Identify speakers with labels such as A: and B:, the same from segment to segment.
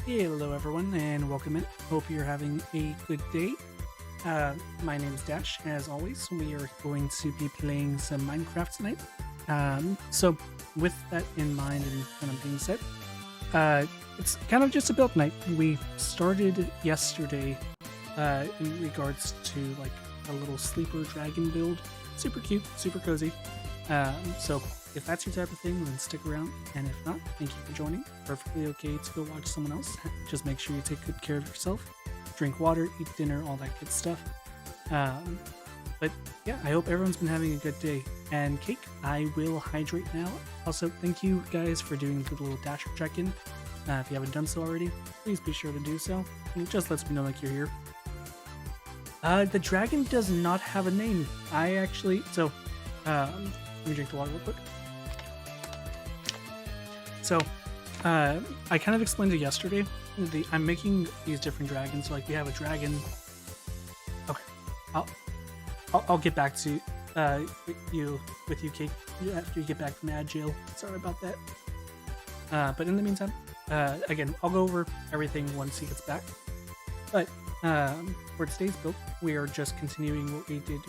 A: Hello everyone and welcome in. Hope you're having a good day. My name is Dash. As always, we are going to be playing some Minecraft tonight. So with that in mind and kind of being said, it's kind of just a build night. We started yesterday in regards to like a little sleeper dragon build. Super cute, super cozy. So if that's your type of thing, then stick around. And if not, thank you for joining. Perfectly okay to go watch someone else. Just make sure you take good care of yourself. Drink water, eat dinner, all that good stuff. But yeah, I hope everyone's been having a good day. And Cake, I will hydrate now. Also, thank you guys for doing the little Dasher check-in. If you haven't done so already, please be sure to do so. It just lets me know like you're here. The dragon does not have a name. Let me drink the water real quick. So, I kind of explained it yesterday. I'm making these different dragons. So, like, we have a dragon. Okay, I'll get back to with you, Cake, after you get back from ad jail. Sorry about that. But in the meantime, again, I'll go over everything once he gets back. But for today's build, we are just continuing what we did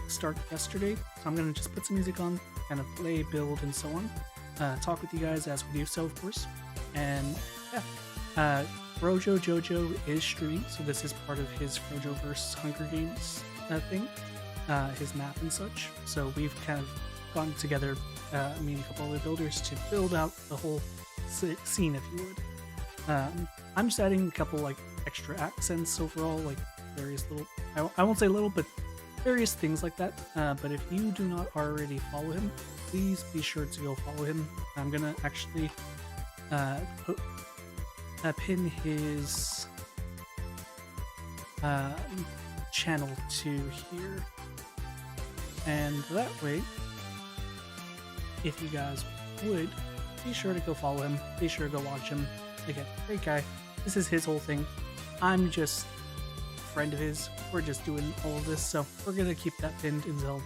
A: start yesterday. So I'm gonna just put some music on, kind of play, build, and so on. Talk with you guys as we do so, of course. And yeah, Frojo Jojo is streaming, so this is part of his Frojoverse Hunger Games thing, his map and such. So we've kind of gotten together, me and a couple other builders, to build out the whole scene, if you would. I'm just adding a couple like extra accents overall, like various little, I won't say little, but various things like that. But if you do not already follow him, please be sure to go follow him. I'm gonna actually pin his channel to here, and that way, if you guys would, be sure to go follow him, be sure to go watch him. Again, great guy. This is his whole thing. I'm just a friend of his. We're just doing all of this, so we're gonna keep that pinned until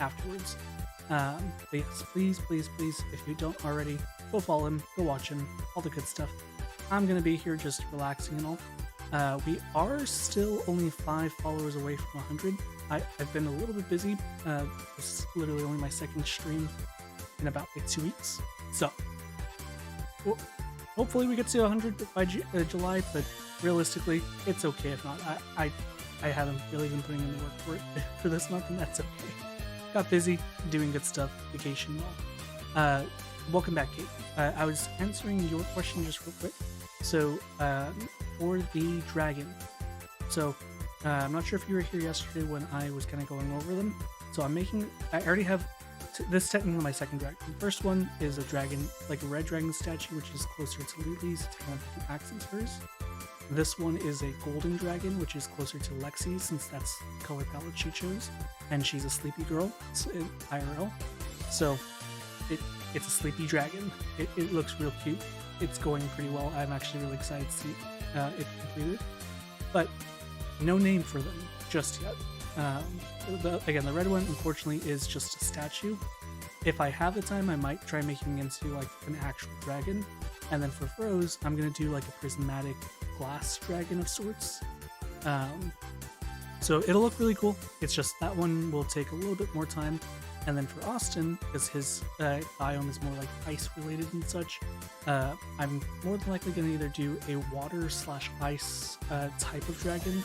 A: afterwards. But yes, please, if you don't already, go follow him, go watch him, all the good stuff. I'm gonna be here just relaxing and all. We are still only 5 followers away from 100. I've been a little bit busy. This is literally only my second stream in about like 2 weeks. So, well, hopefully we get to 100 by July, but realistically, it's okay if not. I haven't really been putting in the work for it for this month, and that's okay. Got busy doing good stuff, vacation and all. Welcome back, Kate. I was answering your question just real quick. So, for the dragon. So, I'm not sure if you were here yesterday when I was kind of going over them. So I already have, this is technically my second dragon. The first one is a dragon, like a red dragon statue, which is closer to Lily's. It's kind of like an accent hers. This one is a golden dragon, which is closer to Lexi, since that's the color palette she chose, and she's a sleepy girl in IRL. So it's a sleepy dragon. It looks real cute. It's going pretty well. I'm actually really excited to see it completed, but no name for them just yet. Again, the red one unfortunately is just a statue. If I have the time, I might try making into like an actual dragon. And then for Froze, I'm gonna do like a prismatic glass dragon of sorts. So it'll look really cool. It's just that one will take a little bit more time. And then for Austin, because his biome is more like ice related and such, I'm more than likely gonna either do a water/ice type of dragon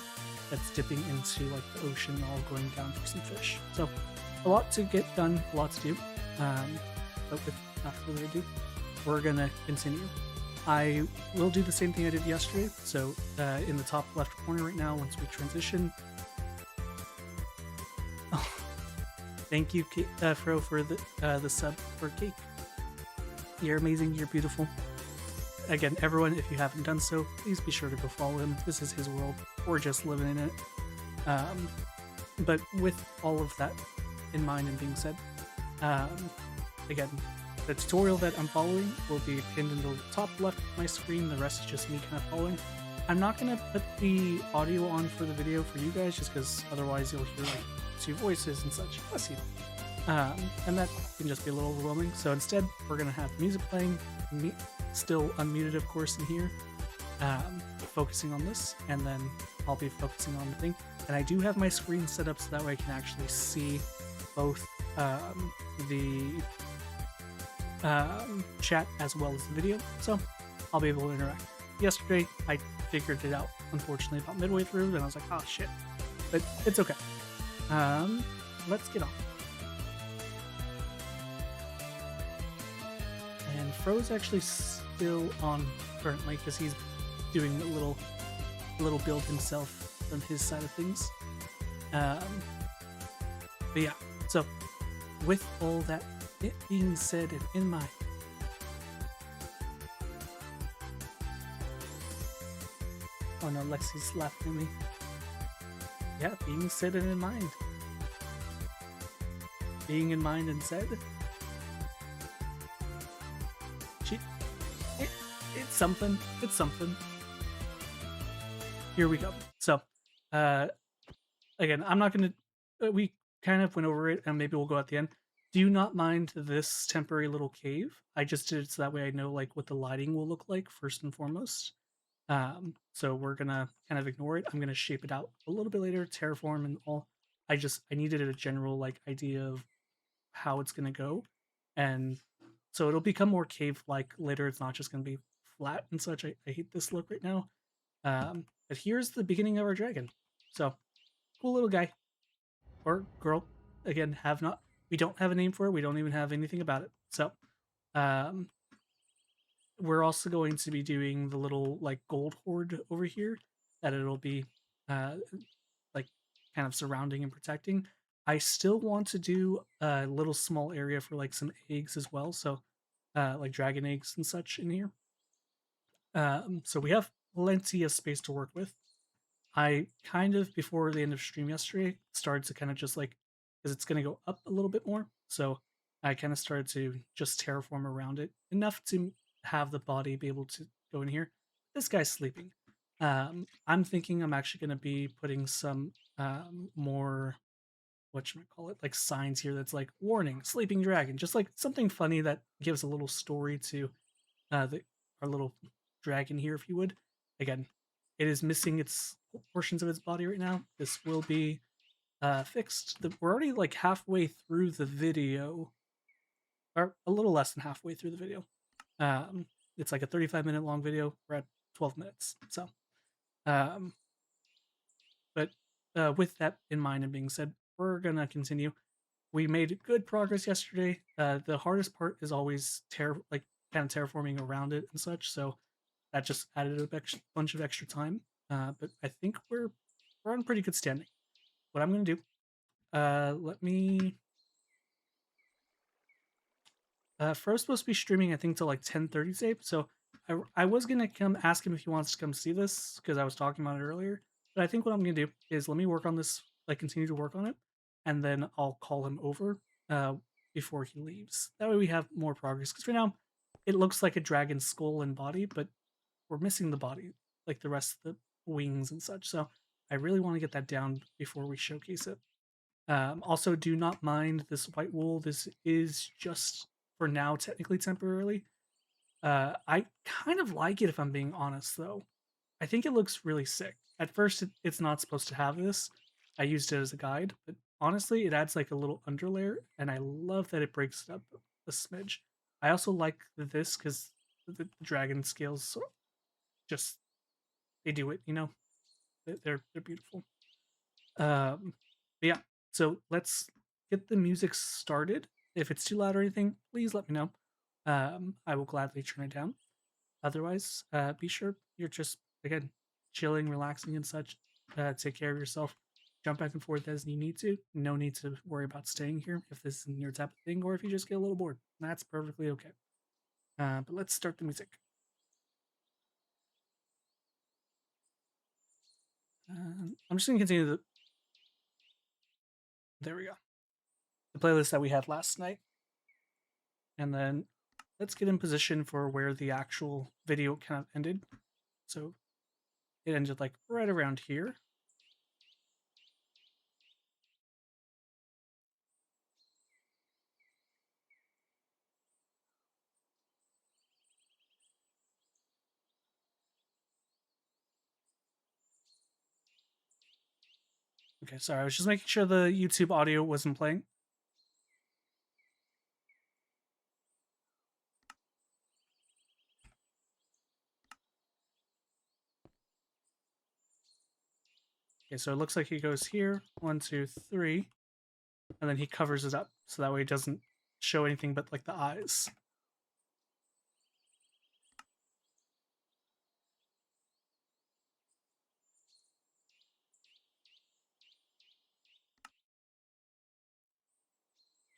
A: that's dipping into like the ocean, all going down for some fish. So a lot to get done, a lot to do. But without further ado, we're gonna continue. I will do the same thing I did yesterday. So in the top left corner right now, once we transition. Oh, thank you, Fro, for the sub for Cake. You're amazing. You're beautiful. Again, everyone, if you haven't done so, please be sure to go follow him. This is his world. We're just living in it. But with all of that in mind and being said, again, the tutorial that I'm following will be pinned in the top left of my screen. The rest is just me kind of following. I'm not going to put the audio on for the video for you guys, just because otherwise you'll hear like 2 voices and such. Bless you. And that can just be a little overwhelming. So instead, we're going to have music playing, me still unmuted, of course, in here. focusing on this, and then I'll be focusing on the thing. And I do have my screen set up so that way I can actually see both the chat as well as the video, so I'll be able to interact. Yesterday, I figured it out, unfortunately, about midway through, and I was like, oh shit. But it's okay. Let's get on. And Fro's actually still on currently because he's doing a little build himself on his side of things. But yeah, so with all that it being said and in mind, oh no, Lexi's laughing at me. Yeah, being said and in mind. Being in mind and said. It's something. It's something. Here we go. So, again, I'm not going to... we kind of went over it, and maybe we'll go at the end. Do not mind this temporary little cave. I just did it so that way I know like what the lighting will look like first and foremost. So we're gonna kind of ignore it. I'm gonna shape it out a little bit later, terraform and all. I needed a general like idea of how it's gonna go, and so it'll become more cave-like later. It's not just gonna be flat and such. I hate this look right now. But here's the beginning of our dragon. So cool little guy or girl. Again, we don't have a name for it. We don't even have anything about it. So, we're also going to be doing the little like gold hoard over here that it'll be like kind of surrounding and protecting. I still want to do a little small area for like some eggs as well, so like dragon eggs and such in here. So we have plenty of space to work with. I kind of, before the end of stream yesterday, started to kind of just like, because it's going to go up a little bit more, so I kind of started to just terraform around it enough to have the body be able to go in here. This guy's sleeping. I'm thinking I'm actually going to be putting some more, whatchamacallit, like signs here that's like, warning, sleeping dragon, just like something funny that gives a little story to our little dragon here, if you would. Again, it is missing its portions of its body right now. This will be fixed. We're already like halfway through the video, or a little less than halfway through the video. It's like a 35-minute long video. We're at 12 minutes. So, but with that in mind and being said, we're gonna continue. We made good progress yesterday. The hardest part is always kind of terraforming around it and such. So that just added a bunch of extra time. But I think we're on pretty good standing. What I'm gonna do, let me. Fro's supposed to be streaming, I think, till like 10:30 today. So I was gonna come ask him if he wants to come see this because I was talking about it earlier. But I think what I'm gonna do is let me work on this, like continue to work on it, and then I'll call him over before he leaves. That way we have more progress. Because right now it looks like a dragon's skull and body, but we're missing the body, like the rest of the wings and such. So I really want to get that down before we showcase it. Also, do not mind this white wool. This is just for now, technically temporarily. I kind of like it if I'm being honest, though. I think it looks really sick. At first, it's not supposed to have this. I used it as a guide, but honestly, it adds like a little underlayer, and I love that it breaks it up a smidge. I also like this because the dragon scales just they do it, you know. They're beautiful. But yeah, so let's get the music started. If it's too loud or anything, please let me know. I will gladly turn it down. Otherwise, be sure you're just, again, chilling, relaxing, and such. Take care of yourself. Jump back and forth as you need to. No need to worry about staying here if this isn't your type of thing, or if you just get a little bored. That's perfectly okay. But let's start the music. I'm just going to continue there we go. The playlist that we had last night. And then let's get in position for where the actual video kind of ended. So it ended like right around here. Okay, sorry. I was just making sure the YouTube audio wasn't playing. Okay, so it looks like he goes here. 1, 2, 3. And then he covers it up. So that way it doesn't show anything but like the eyes.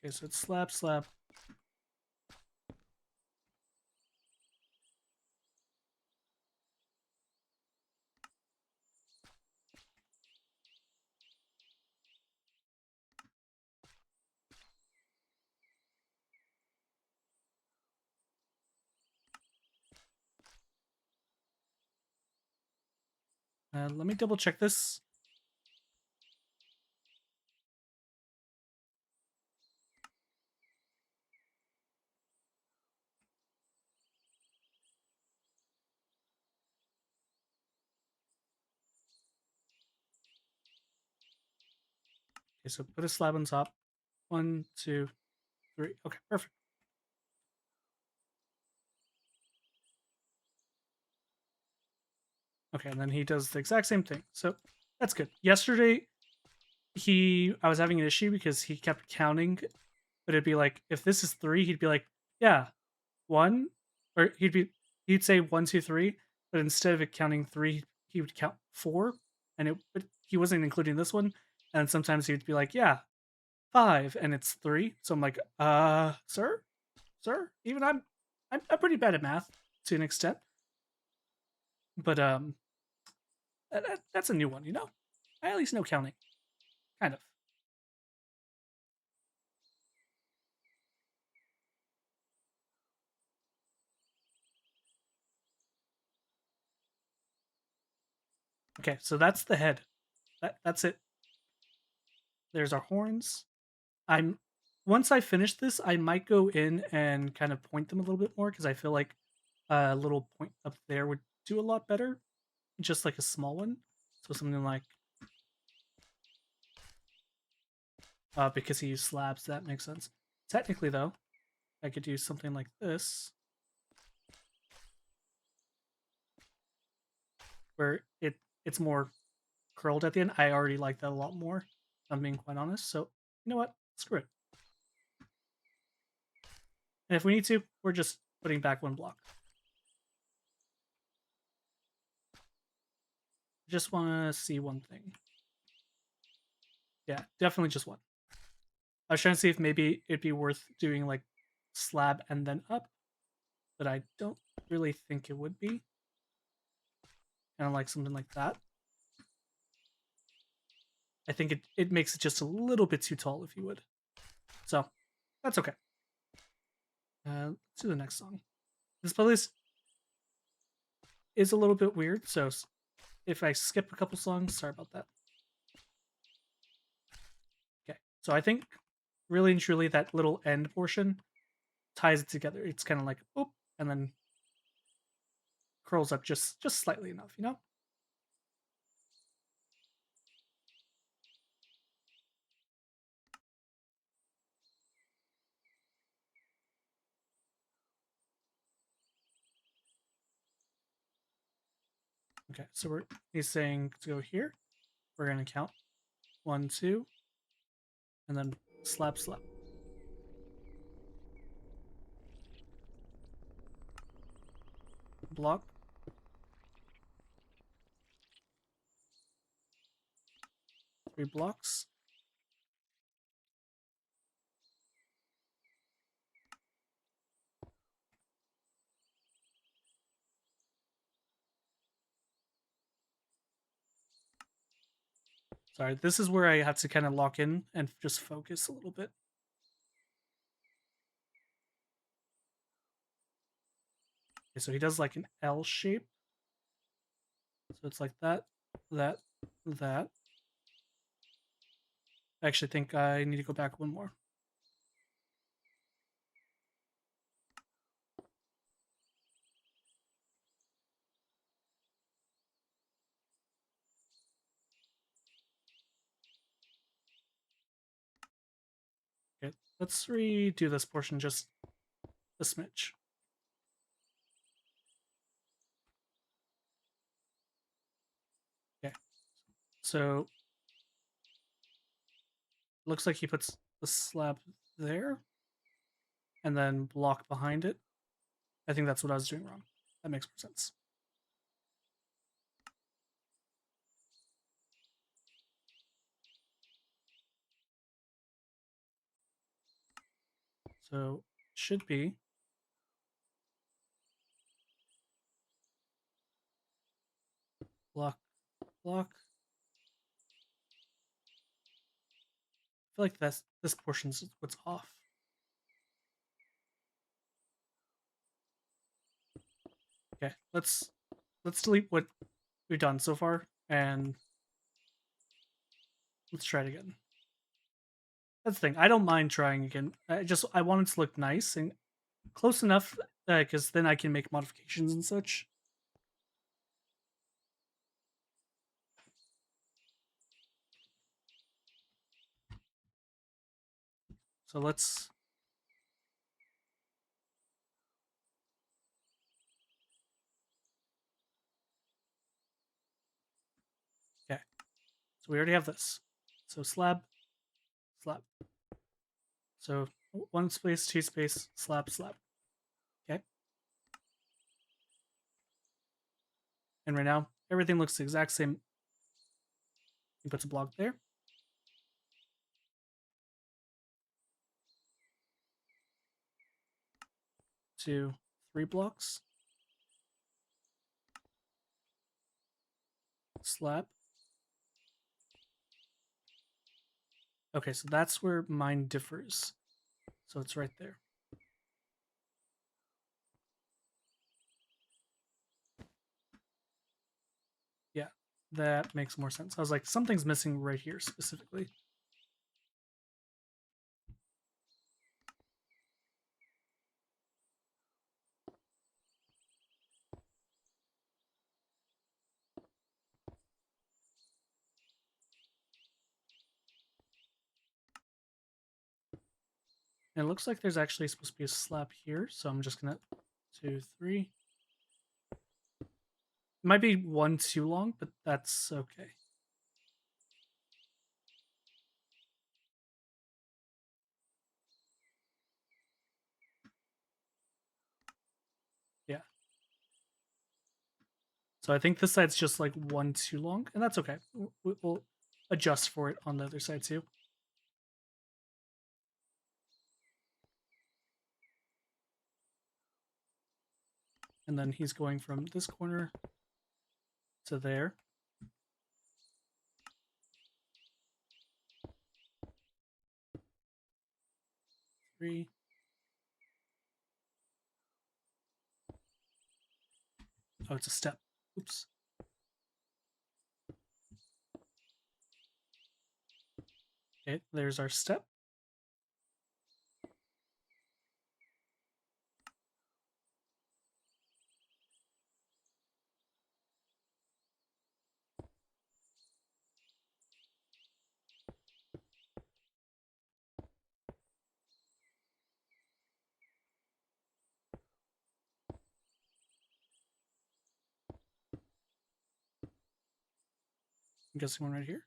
A: Okay, so it's slap, slap. Let me double check this. Okay, so put a slab on top. 1, 2, 3. Okay, perfect. Okay, and then he does the exact same thing. So that's good. Yesterday, I was having an issue because he kept counting, but it'd be like, if this is 3, he'd be like, yeah, 1, or he'd say 1, 2, 3, but instead of it counting 3, he would count 4, but he wasn't including this one. And sometimes he'd be like, yeah, 5, and it's 3. So I'm like, sir, even I'm pretty bad at math to an extent, but that's a new one, you know. I at least know counting, kind of. Okay, so that's the head. That's it. There's our horns. I'm Once I finish this, I might go in and kind of point them a little bit more because I feel like a little point up there would do a lot better, just like a small one. So something like because he used slabs, that makes sense. Technically, though, I could do something like this, where it's more curled at the end. I already like that a lot more, if I'm being quite honest. So you know what? Screw it. And if we need to, we're just putting back one block. Just want to see one thing. Yeah, definitely just one. I was trying to see if maybe it'd be worth doing like slab and then up, but I don't really think it would be. Kind of like something like that. I think it makes it just a little bit too tall, if you would. So that's okay. Let's do the next song. This playlist is a little bit weird, so if I skip a couple songs, sorry about that. Okay, so I think really and truly that little end portion ties it together. It's kind of like boop, and then curls up just slightly enough, you know. Okay, so he's saying to go here. We're gonna count 1, 2, and then slap, slap. Block. Three blocks. Sorry, this is where I have to kind of lock in and just focus a little bit. Okay, so he does like an L shape. So it's like that, that, that. I actually think I need to go back one more. Okay, let's redo this portion just a smidge. Okay, so looks like he puts the slab there and then block behind it. I think that's what I was doing wrong. That makes more sense. So should be block, block. I feel like this portion's what's off. Okay, let's delete what we've done so far and let's try it again. That's the thing. I don't mind trying again. I want it to look nice and close enough because then I can make modifications and such. So let's okay. So we already have this. So slab, slab. So 1 space, 2 space, slab, slab. Okay. And right now everything looks the exact same. He puts a block there. 2, 3 blocks. Slab. Okay, so that's where mine differs. So it's right there. Yeah, that makes more sense. I was like, something's missing right here specifically. And it looks like there's actually supposed to be a slab here, so I'm just gonna 2, 3. It might be 1 too long, but that's okay. Yeah. So I think this side's just like 1 too long, and that's okay. We'll adjust for it on the other side too. And then he's going from this corner to there. Three. Oh, it's a step. Oops. Okay, there's our step. I'm guessing one right here.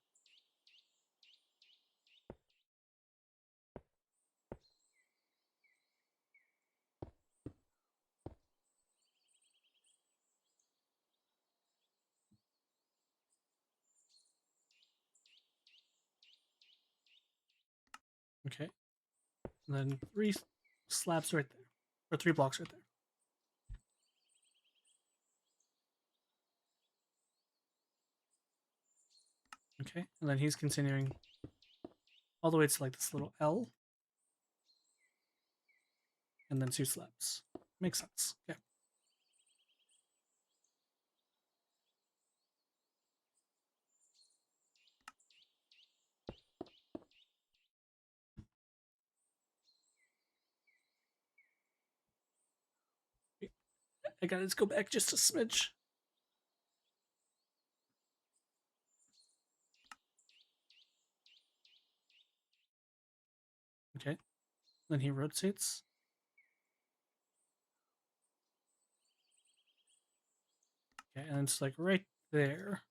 A: Okay. And then 3 slabs right there. Or 3 blocks right there. Okay. And then he's continuing all the way to like this little L. And then 2 slabs. Makes sense. Okay. I gotta go back just a smidge. Okay. Then he rotates. Okay, and it's like right there.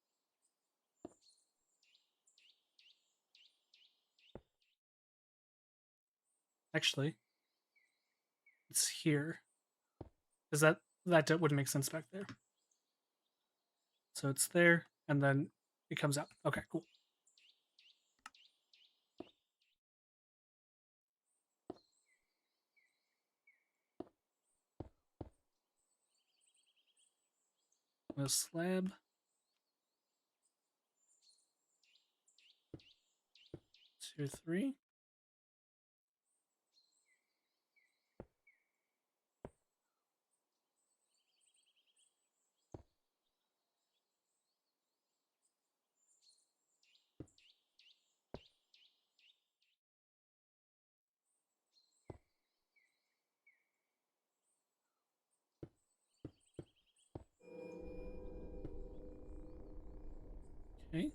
A: Actually, it's here. Is that wouldn't make sense back there? So it's there, and then it comes out. Okay, cool. A slab. 2, 3. Okay.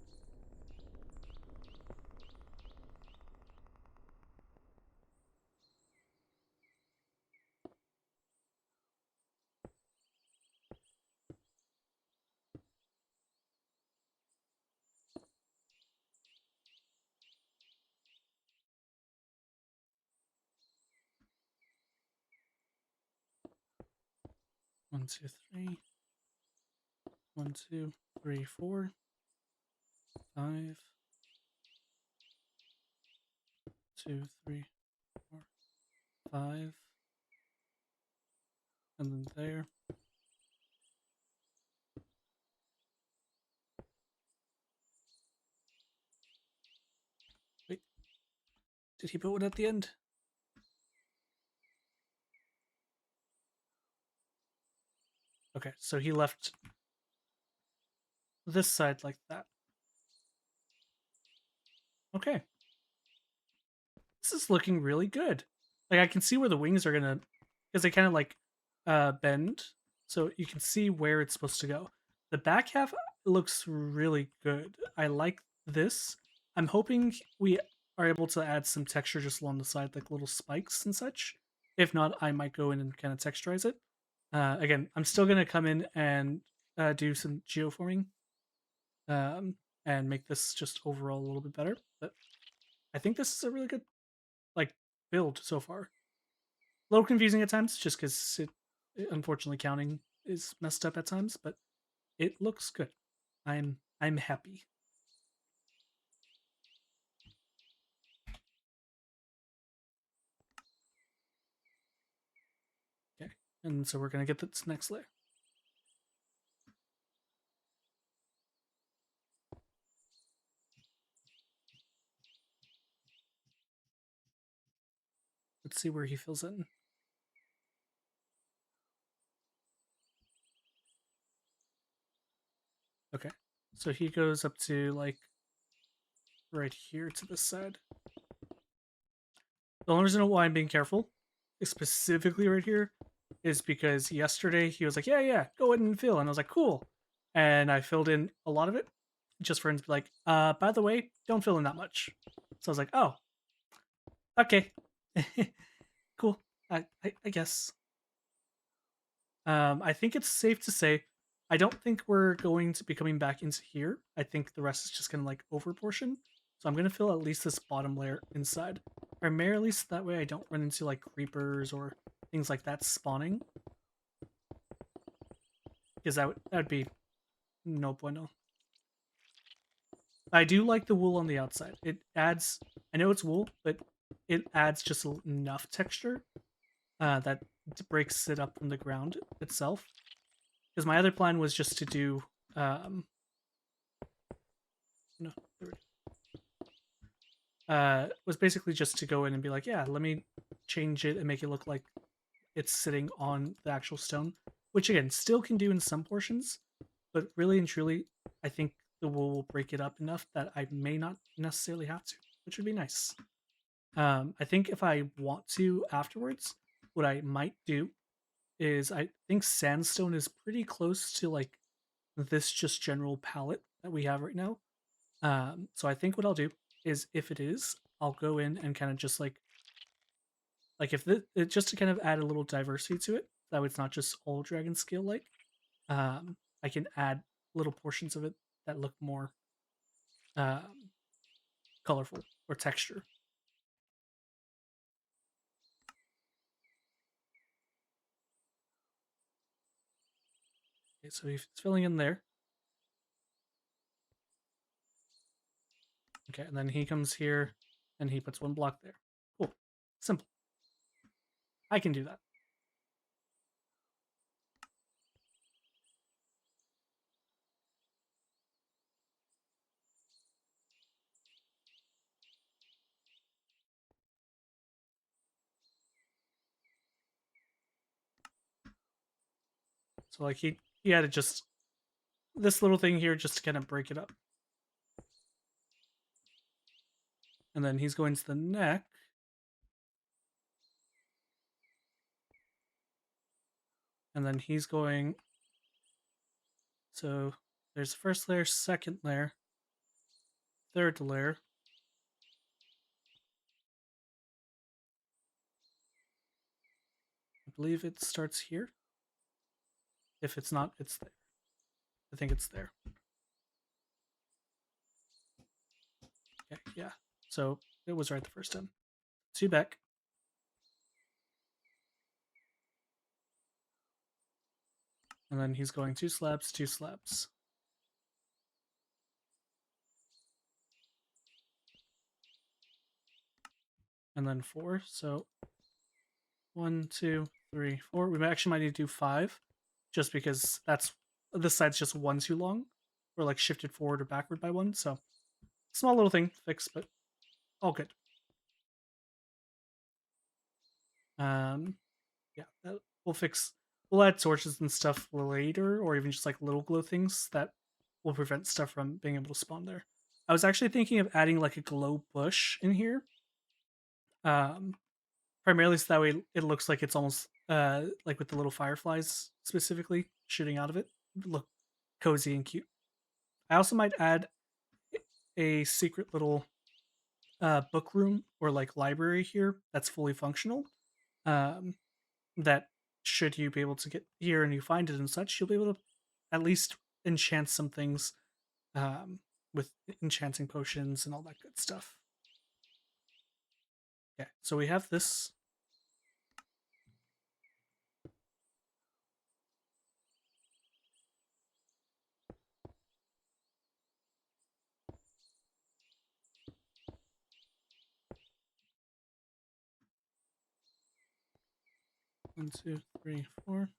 A: One, 2, 3. 1, 2, 3, 4, 5. 2, 3, 4, 5. And then there. Wait. Did he put one at the end? Okay, so he left this side like that. Okay. This is looking really good. Like I can see where the wings are gonna, because they kind of like bend, so you can see where it's supposed to go. The back half looks really good. I like this. I'm hoping we are able to add some texture just along the side, like little spikes and such. If not, I might go in and kind of texturize it. Again, I'm still gonna come in and do some geoforming, um, and make this just overall a little bit better. But I think this is a really good like build so far. A little confusing at times, just because unfortunately counting is messed up at times, but it looks good. I'm happy. Okay, and so we're gonna get this next layer. Let's see where he fills in. Okay, so he goes up to like right here to this side. The only reason why I'm being careful, specifically right here, is because yesterday he was like, yeah, go ahead and fill. And I was like, cool. And I filled in a lot of it just for him to be like, by the way, don't fill in that much. So I was like, oh, okay. Cool. I guess. I think it's safe to say I don't think we're going to be coming back into here. I think the rest is just gonna like over portion. So I'm gonna fill at least this bottom layer inside. Primarily so that way I don't run into like creepers or things like that spawning. Because that would be no bueno. I do like the wool on the outside. It adds, I know it's wool, but it adds just enough texture that breaks it up from the ground itself. Because my other plan was just to do, no, was basically just to go in and be like, yeah, let me change it and make it look like it's sitting on the actual stone, which again still can do in some portions, but really and truly, I think the wool will break it up enough that I may not necessarily have to, which would be nice. I think if I want to afterwards, what I might do is I think sandstone is pretty close to like this just general palette that we have right now. So I think what I'll do is if it is, I'll go in and kind of just like like if it just to kind of add a little diversity to it, that way it's not just all dragon scale like. I can add little portions of it that look more um, colorful or texture. Okay, so he's filling in there. Okay, and then he comes here and he puts one block there. Cool. Simple. I can do that. So like he had to just this little thing here just to kind of break it up. And then he's going to the neck. And then he's going. So there's first layer, second layer, third layer. I believe it starts here. If it's not, it's there. I think it's there. Okay, yeah. So it was right the first time. 2 back. And then he's going 2 slabs, 2 slabs. And then 4. So 1, 2, 3, 4. We actually might need to do 5, just because that's this side's just 1 too long, or like shifted forward or backward by 1. So small little thing to fix, but all good. Yeah, we'll fix. We'll add torches and stuff later, or even just like little glow things that will prevent stuff from being able to spawn there. I was actually thinking of adding like a glow bush in here, um, primarily so that way it looks like it's almost like with the little fireflies specifically shooting out of it, look cozy and cute. I also might add a secret little book room or like library here that's fully functional. Um, that should you be able to get here and you find it and such, you'll be able to at least enchant some things um, with enchanting potions and all that good stuff. Okay, so we have this. One, two, three, four.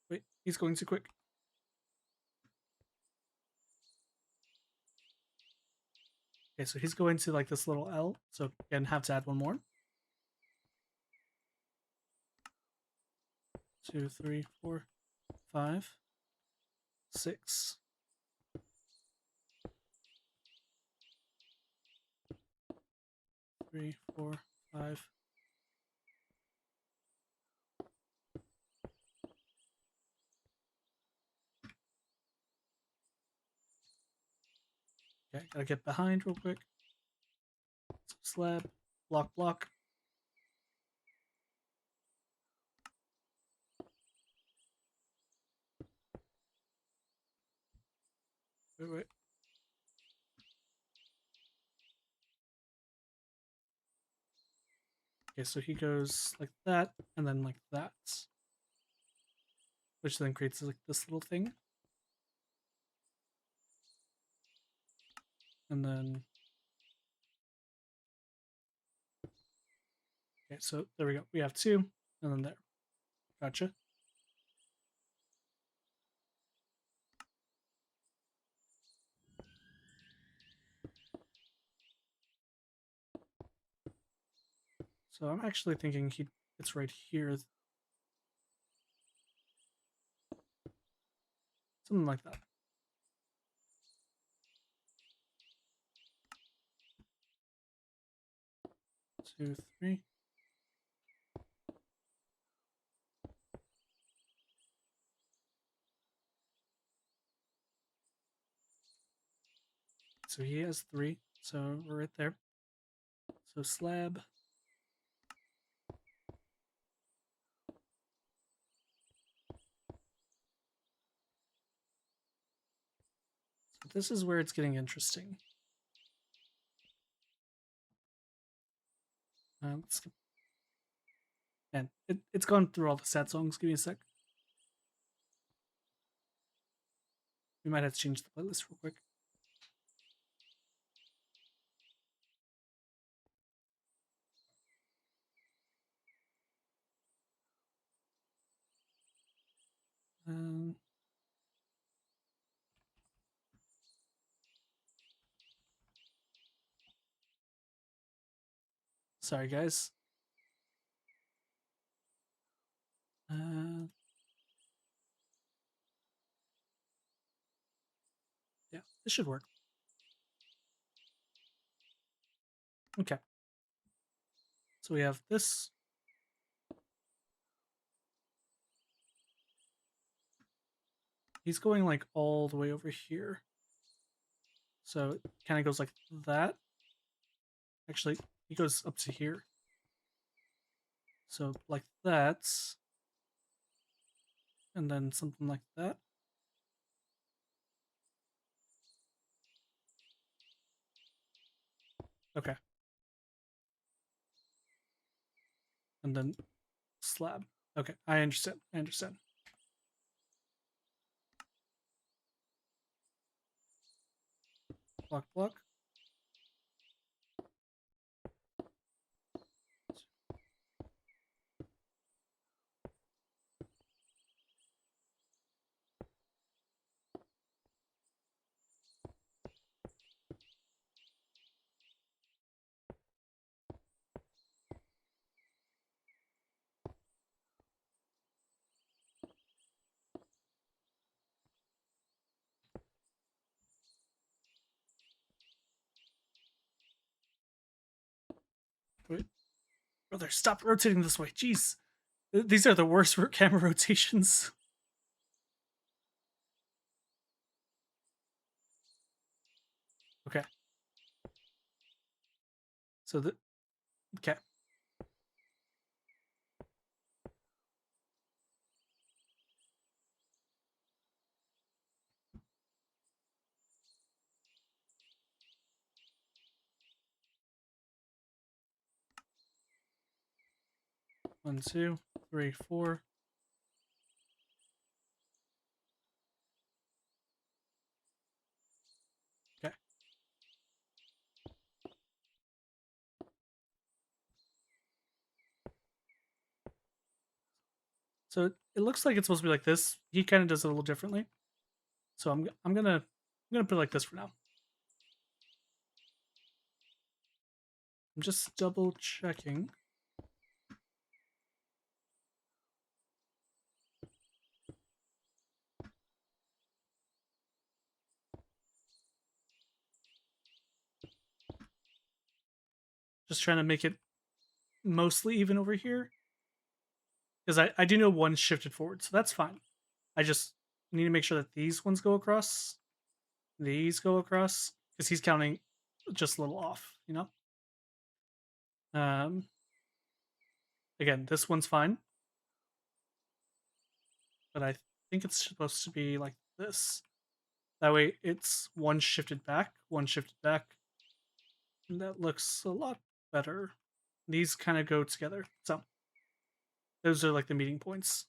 A: Wait, he's going too quick. Okay, so he's going to like this little L. So again, have to add one more. 2, 3, 4, 5, 6. 3, 4, 5. Okay, gotta get behind real quick. Slab, block, block. Wait. Okay, so he goes like that, and then like that. Which then creates like this little thing. And then... Okay, so there we go. We have 2, and then there. Gotcha. So I'm actually thinking it's right here. Something like that. 2, 3. So he has 3, so we're right there. So slab, this is where it's getting interesting. Let's skip. And it's gone through all the sad songs. Give me a sec. We might have to change the playlist real quick. Sorry, guys. Yeah, this should work. Okay. So we have this. He's going like all the way over here. So it kind of goes like that. Actually, he goes up to here. So like that. And then something like that. Okay. And then slab. Okay, I understand. I understand. Block, block. Wait. Brother, stop rotating this way. Jeez. These are the worst camera rotations. Okay. So the okay. One, two, three, four. Okay. So it looks like it's supposed to be like this. He kind of does it a little differently. So I'm gonna put it like this for now. I'm just double checking. Just trying to make it mostly even over here. Because I do know one shifted forward, so that's fine. I just need to make sure that these ones go across. These go across. Because he's counting just a little off, you know? Again, this one's fine. But I think it's supposed to be like this. That way it's one shifted back, one shifted back. And that looks a lot better. These kind of go together. So those are like the meeting points.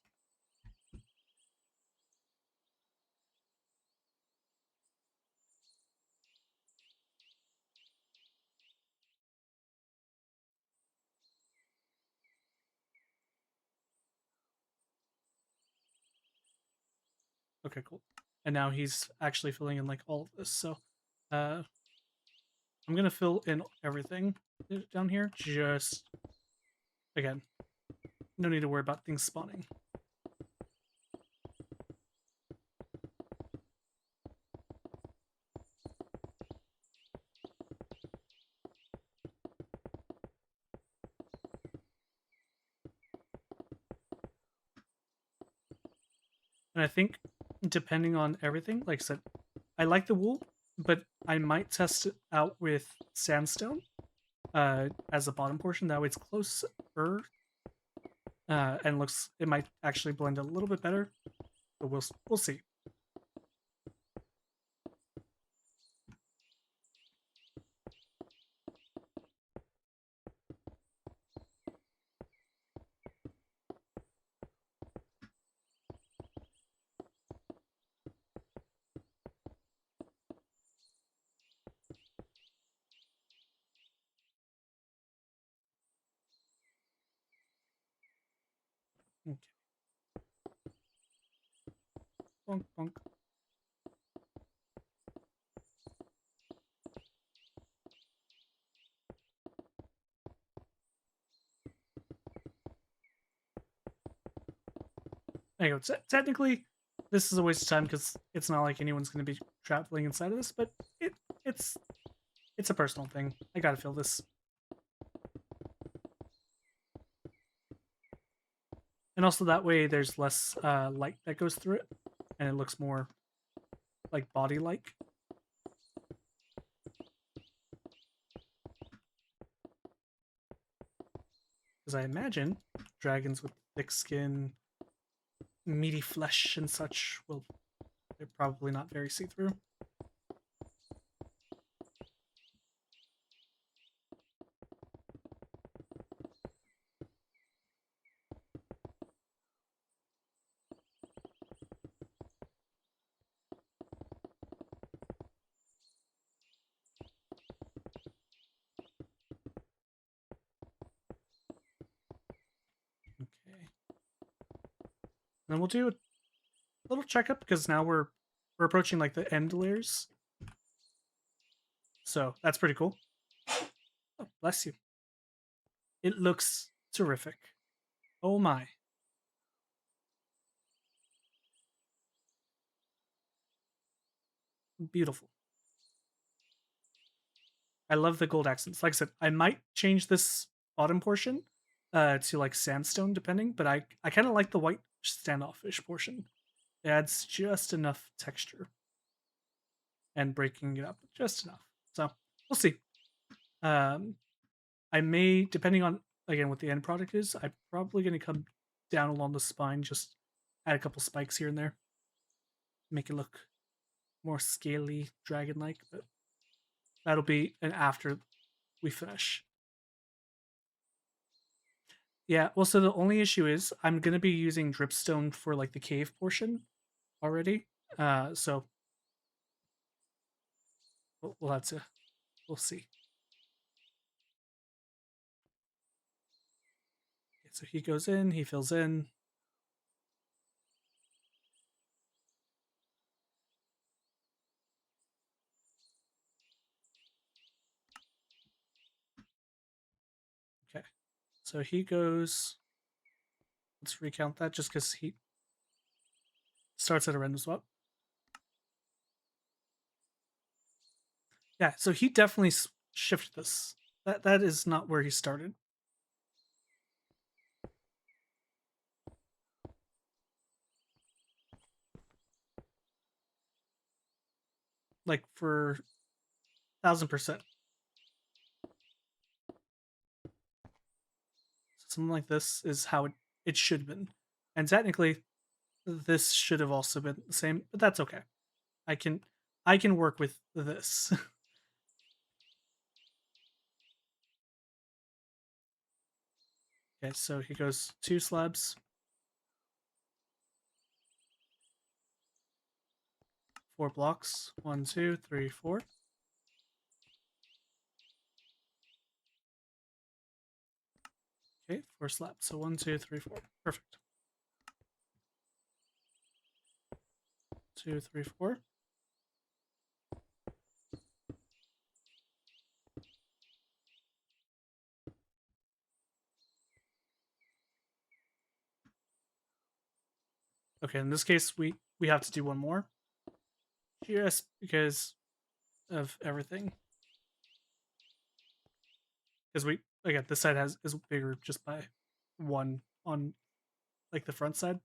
A: Okay, cool. And now he's actually filling in like all of this. So I'm gonna fill in everything down here. Just again, no need to worry about things spawning. And I think depending on everything, like I said, I like the wool, but I might test it out with sandstone as a bottom portion. That way it's closer and looks, it might actually blend a little bit better, but we'll see. Okay. Bonk, bonk. There you go. Technically, this is a waste of time because it's not like anyone's going to be traveling inside of this, but it's it's a personal thing. I gotta fill this. And also that way there's less light that goes through it, and it looks more like body-like. Because I imagine dragons with thick skin, meaty flesh and such they're probably not very see-through. Okay. Then we'll do a little checkup because now we're approaching like the end layers. So that's pretty cool. Oh, bless you. It looks terrific. Oh my. Beautiful. I love the gold accents. Like I said, I might change this bottom portion to like sandstone depending, but I kind of like the white standoffish portion. It adds just enough texture and breaking it up just enough. So we'll see. Um, I may, depending on again what the end product is, I'm probably going to come down along the spine, just add a couple spikes here and there, make it look more scaly, dragon-like. But that'll be an after we finish. Yeah, well, so the only issue is I'm gonna be using dripstone for like the cave portion already. So we'll have to we'll see. Okay, so he goes in, he fills in. Okay, so he goes. Let's recount that just because he starts at a random spot. Yeah, so he definitely shifted this. That is not where he started. Like for 1000%. Something like this is how it should have been, and technically, this should have also been the same. But that's okay. I can I can work with this. Okay, so he goes 2 slabs, 4 blocks, 1, 2, 3, 4. Okay, 4 slabs. So 1, 2, 3, 4. Perfect. 2, 3, 4. Okay, in this case, we have to do one more, just because of everything. Because we again, this side is bigger just by 1 on like the front side.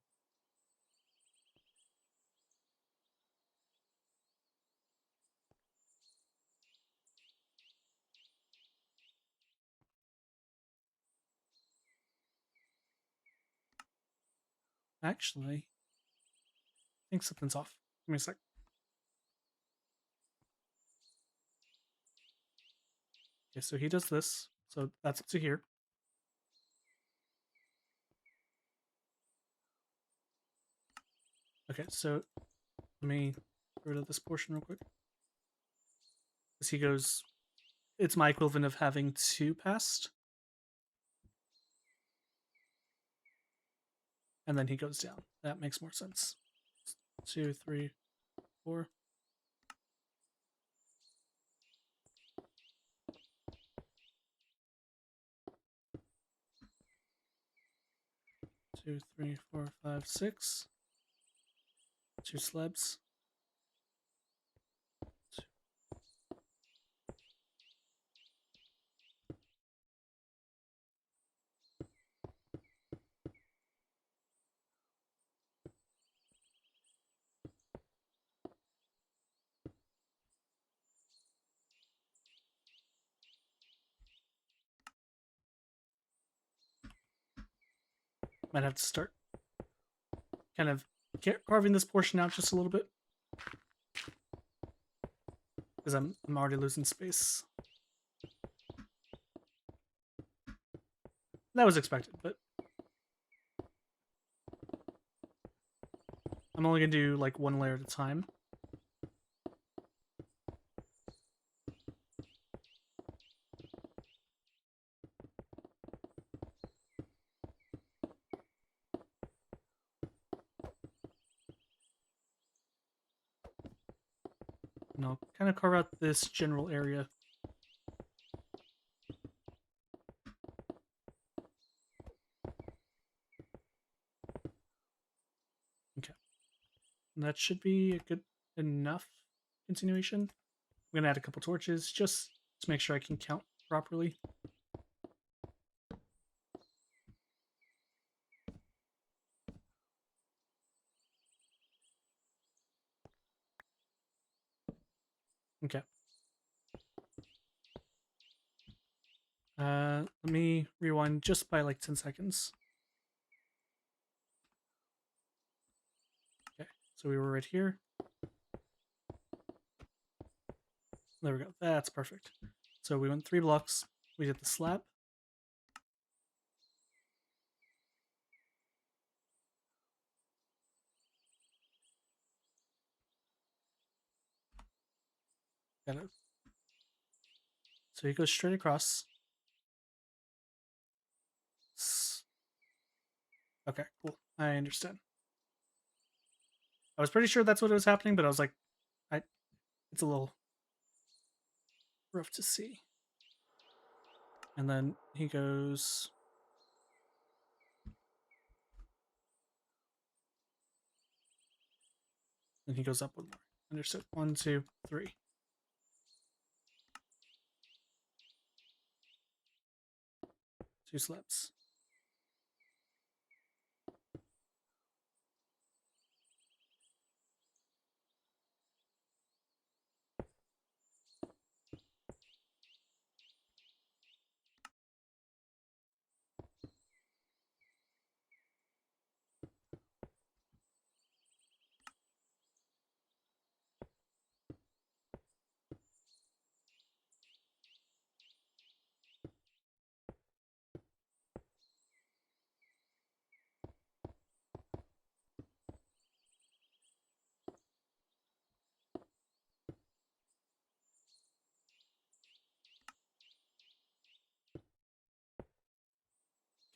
A: Actually, I think something's off. Give me a sec. Okay, so he does this. So that's up to here. Okay, so let me get rid of this portion real quick. As he goes, it's my equivalent of having 2 passed. and then he goes down. That makes more sense. 2, 3, 4. Two, three, 4, 5, 6. 2 slabs. Might have to start kind of carving this portion out just a little bit, because I'm already losing space. That was expected, but I'm only gonna do like one layer at a time. And I'll kind of carve out this general area. Okay. And that should be a good enough continuation. I'm gonna add a couple torches just to make sure I can count properly. Okay. Let me rewind just by like 10 seconds. Okay, so we were right here. There we go. That's perfect. So we went 3 blocks. We did the slab. Got it. So he goes straight across. Okay, cool. I understand. I was pretty sure that's what was happening, but I was like, it's a little rough to see. And then he goes. And he goes up one more. Understood. 1, 2, 3. Two slabs.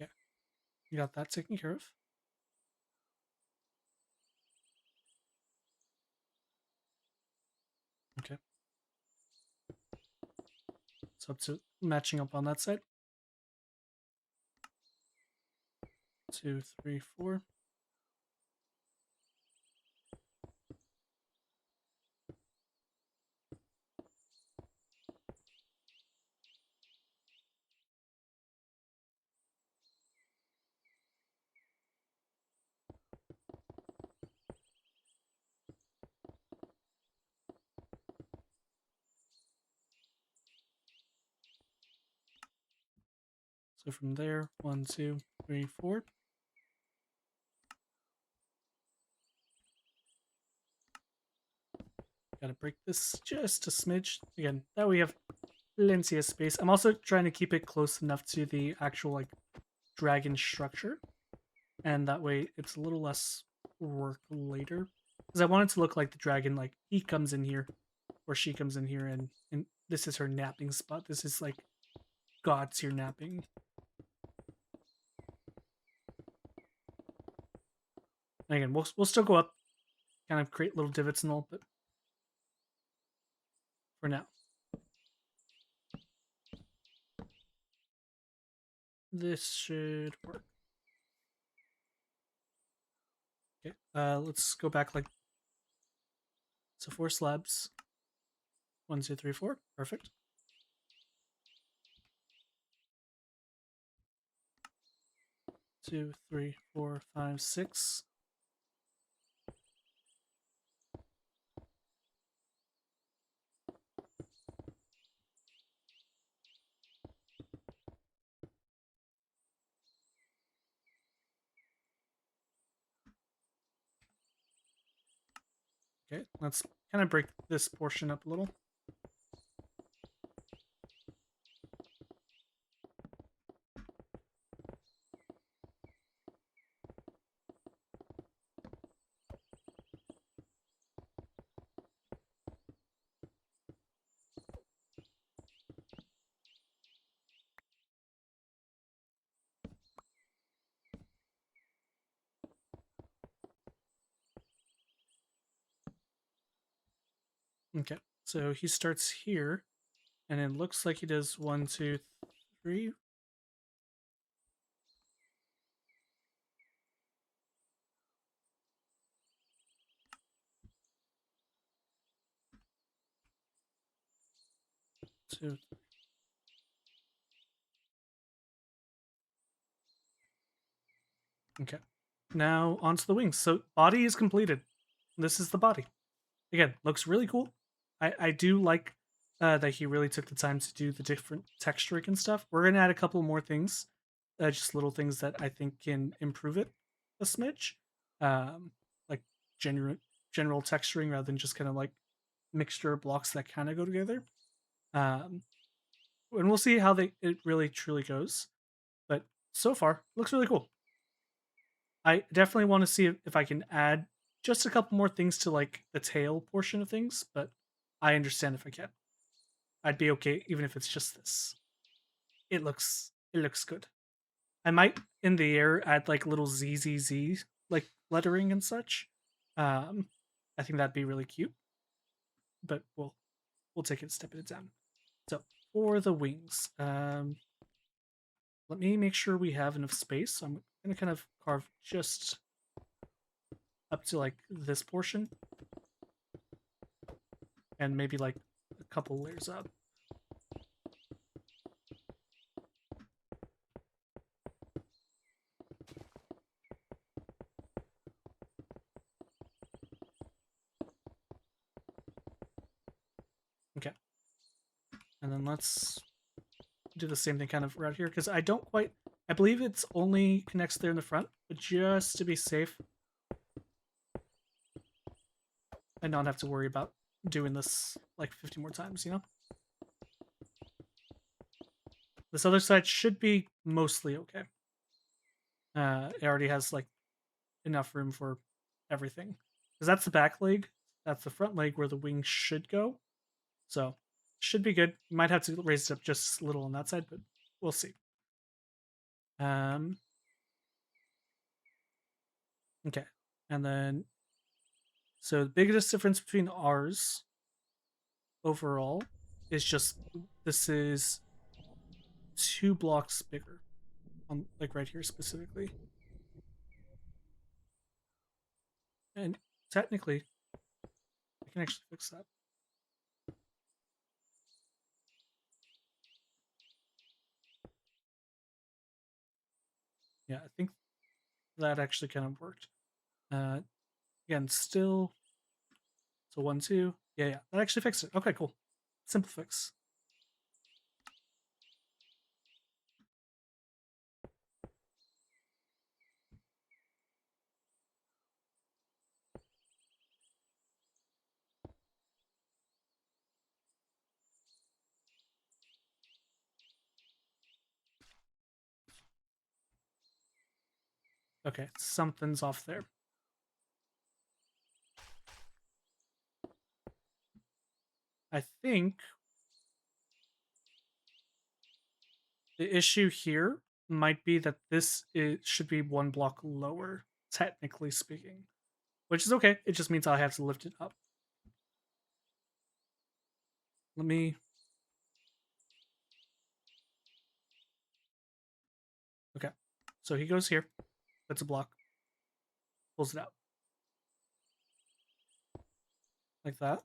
A: Okay. You got that taken care of. Okay. So up to matching up on that side. 2, 3, 4. So from there, 1, 2, 3, 4. Gotta break this just a smidge. Again, that way we have plenty of space. I'm also trying to keep it close enough to the actual like dragon structure. And that way it's a little less work later. Because I want it to look like the dragon, like he comes in here or she comes in here and this is her napping spot. This is like God's here napping. And again, we'll still go up, kind of create little divots and all, but for now. This should work. Okay, let's go back like so. 4 slabs. 1, 2, 3, 4. Perfect. Two, three, 4, 5, 6. Okay, let's kind of break this portion up a little. Okay, so he starts here, and it looks like he does 1, 2, 3. Two. Okay, now onto the wings. So body is completed. This is the body. Again, looks really cool. I do like that he really took the time to do the different texturing and stuff. We're gonna add a couple more things, just little things that I think can improve it a smidge, like general texturing rather than just kind of like mixture of blocks that kind of go together. Um, and we'll see how it really truly goes. But so far, looks really cool. I definitely want to see if I can add just a couple more things to like the tail portion of things, but I understand if I can. I'd be okay even if it's just this. It looks good. I might in the air add like little ZZZ like lettering and such. Um, I think that'd be really cute, but we'll take it step at a time. So for the wings, let me make sure we have enough space. So I'm gonna kind of carve just up to like this portion, and maybe like a couple layers up. Okay. And then let's do the same thing kind of right here, because I don't quite... I believe it's only connects there in the front, but just to be safe and not have to worry about doing this like 50 more times, you know? This other side should be mostly okay. It already has like enough room for everything. Because that's the back leg, that's the front leg where the wing should go. So should be good. You might have to raise it up just a little on that side, but we'll see. Okay. And then so the biggest difference between ours overall is just this is 2 blocks bigger. On like right here specifically. And technically I can actually fix that. Yeah, I think that actually kind of worked. Again, still. So 1, 2. Yeah, that actually fixed it. Okay, cool. Simple fix. Okay, something's off there. I think the issue here might be that this should be 1 block lower. technically speaking. Which is okay. It just means I have to lift it up. Let me... Okay. So he goes here. That's a block. Pulls it out. Like that.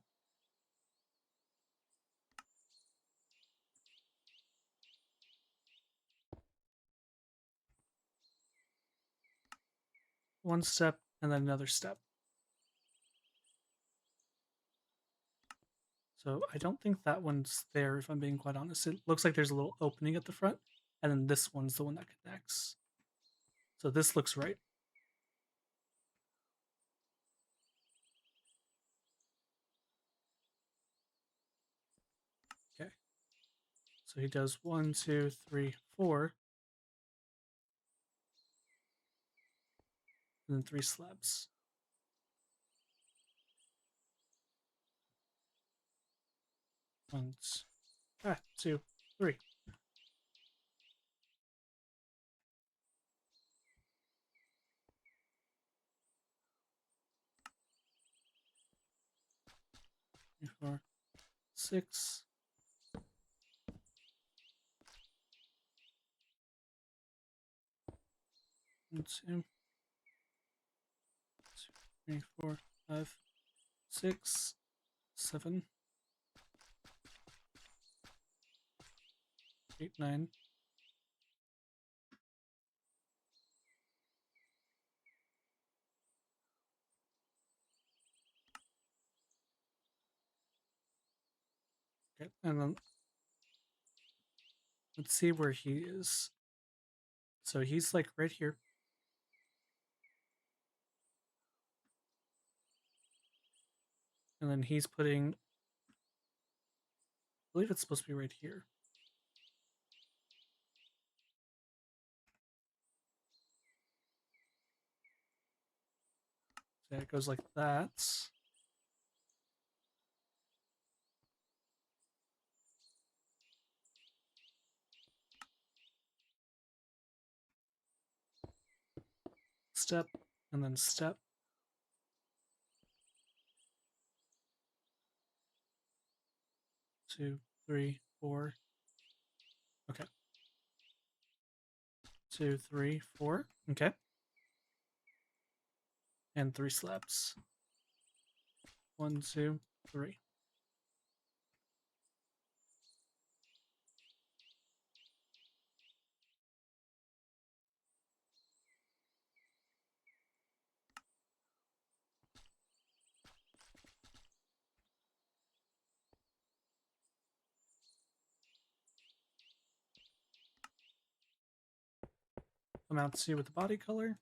A: One step, and then another step. So I don't think that one's there, if I'm being quite honest. It looks like there's a little opening at the front, and then this one's the one that connects. So this looks right. Okay. So he does 1, 2, 3, 4. And then 3 slabs. 1, 2, 3. Three, 4, 6. 1, 2, 3, 4, 5, 6, 7, 8, 9. Okay, and then let's see where he is. So he's like right here. And then he's putting, I believe it's supposed to be right here. So yeah, it goes like that. Step, and then step. Two, 3, 4. Okay. 2, 3, 4. Okay. And 3 slabs. 1, 2, 3. I'm out to see with the body color.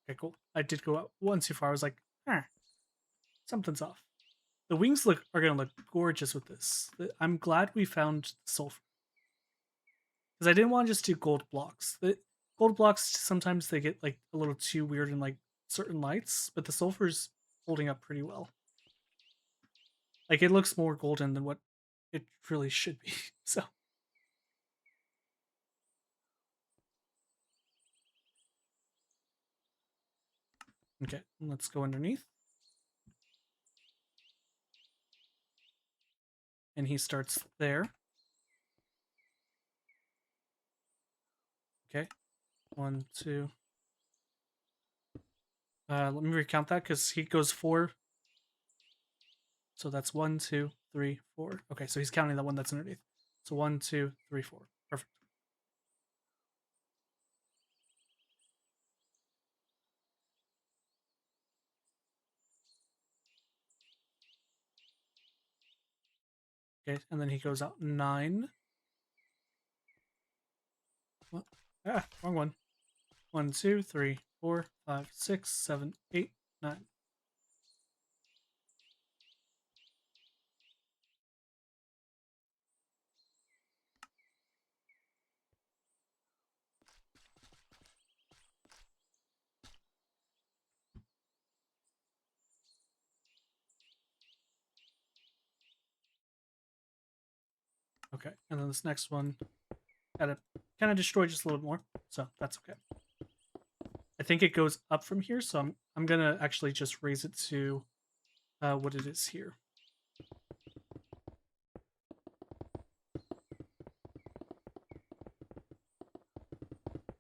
A: Okay, cool. I did go out one too far. I was like, something's off. The wings are gonna look gorgeous with this. I'm glad we found sulfur. Because I didn't want to just do gold blocks. The gold blocks sometimes they get like a little too weird in like certain lights, but the sulfur's holding up pretty well. Like it looks more golden than what it really should be. So okay, let's go underneath. And he starts there. Okay. 1, 2. Let me recount that because he goes 4. So that's 1, 2, 3, 4. Okay, so he's counting that one that's underneath. So 1, 2, 3, 4. Perfect. Okay, and then he goes out 9. What? Wrong one. 1, 2, 3, 4, 5, 6, 7, 8, 9. Okay, and then this next one got it kind of destroyed just a little more, so that's okay. I think it goes up from here, so I'm gonna actually just raise it to what it is here.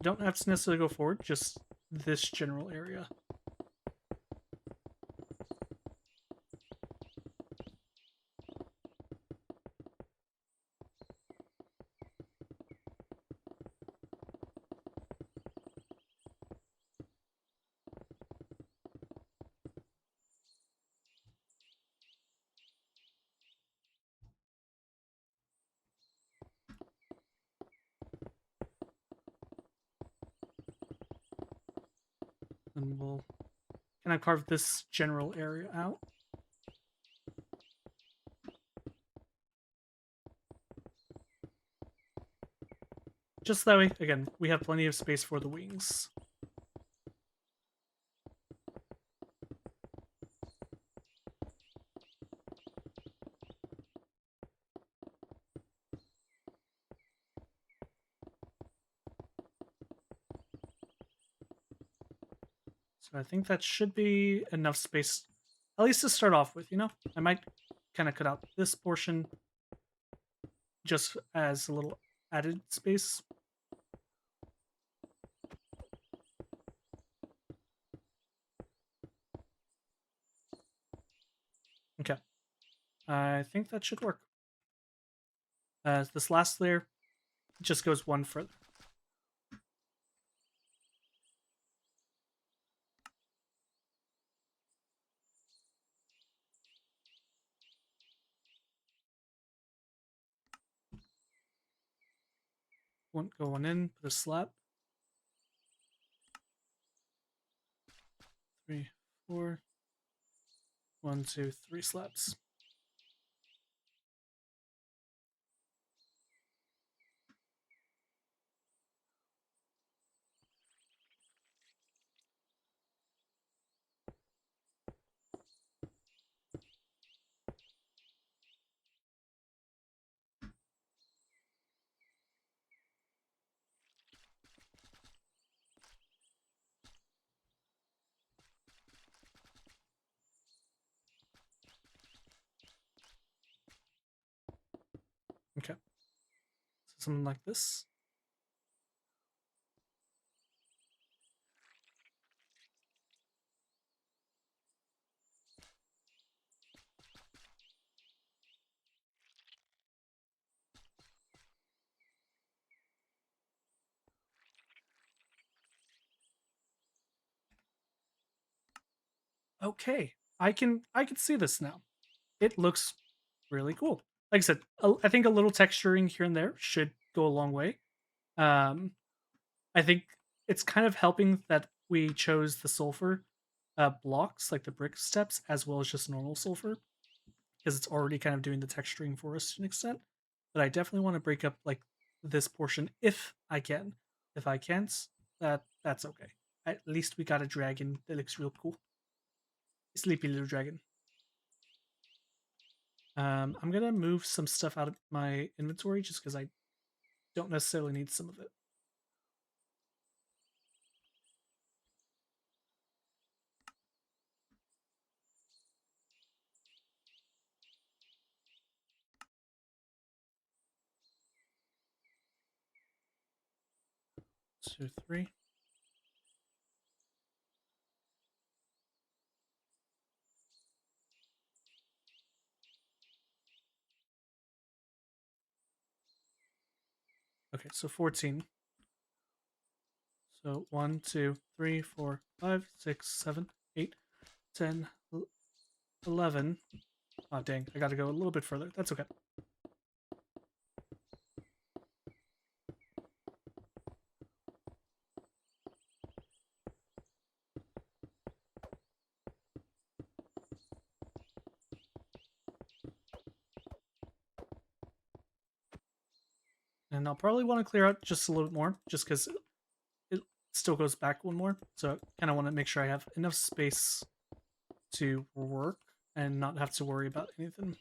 A: You don't have to necessarily go forward, just this general area. And we'll kind of carve this general area out. Just that way, again, we have plenty of space for the wings. So I think that should be enough space, at least to start off with, you know? I might kind of cut out this portion just as a little added space. Okay. I think that should work. This last layer just goes one further. Go one in, put a slab. 3, 4. 1, 2, 3 slabs. Okay. So something like this. Okay, I can see this now. It looks really cool. Like I said, I think a little texturing here and there should go a long way. Um, I think it's kind of helping that we chose the sulfur blocks, like the brick steps, as well as just normal sulfur, because it's already kind of doing the texturing for us to an extent. But I definitely want to break up like this portion if I can. If I can't, that's okay. At least we got a dragon that looks real cool. Sleepy little dragon. I'm gonna move some stuff out of my inventory just because I don't necessarily need some of it. Two, three. Okay, so 14. So 1, 2, 3, 4, 5, 6, 7, 8, 10, 11. Oh, dang. I gotta go a little bit further. That's okay. And I'll probably want to clear out just a little bit more, just because it still goes back one more. So I kind of want to make sure I have enough space to work and not have to worry about anything.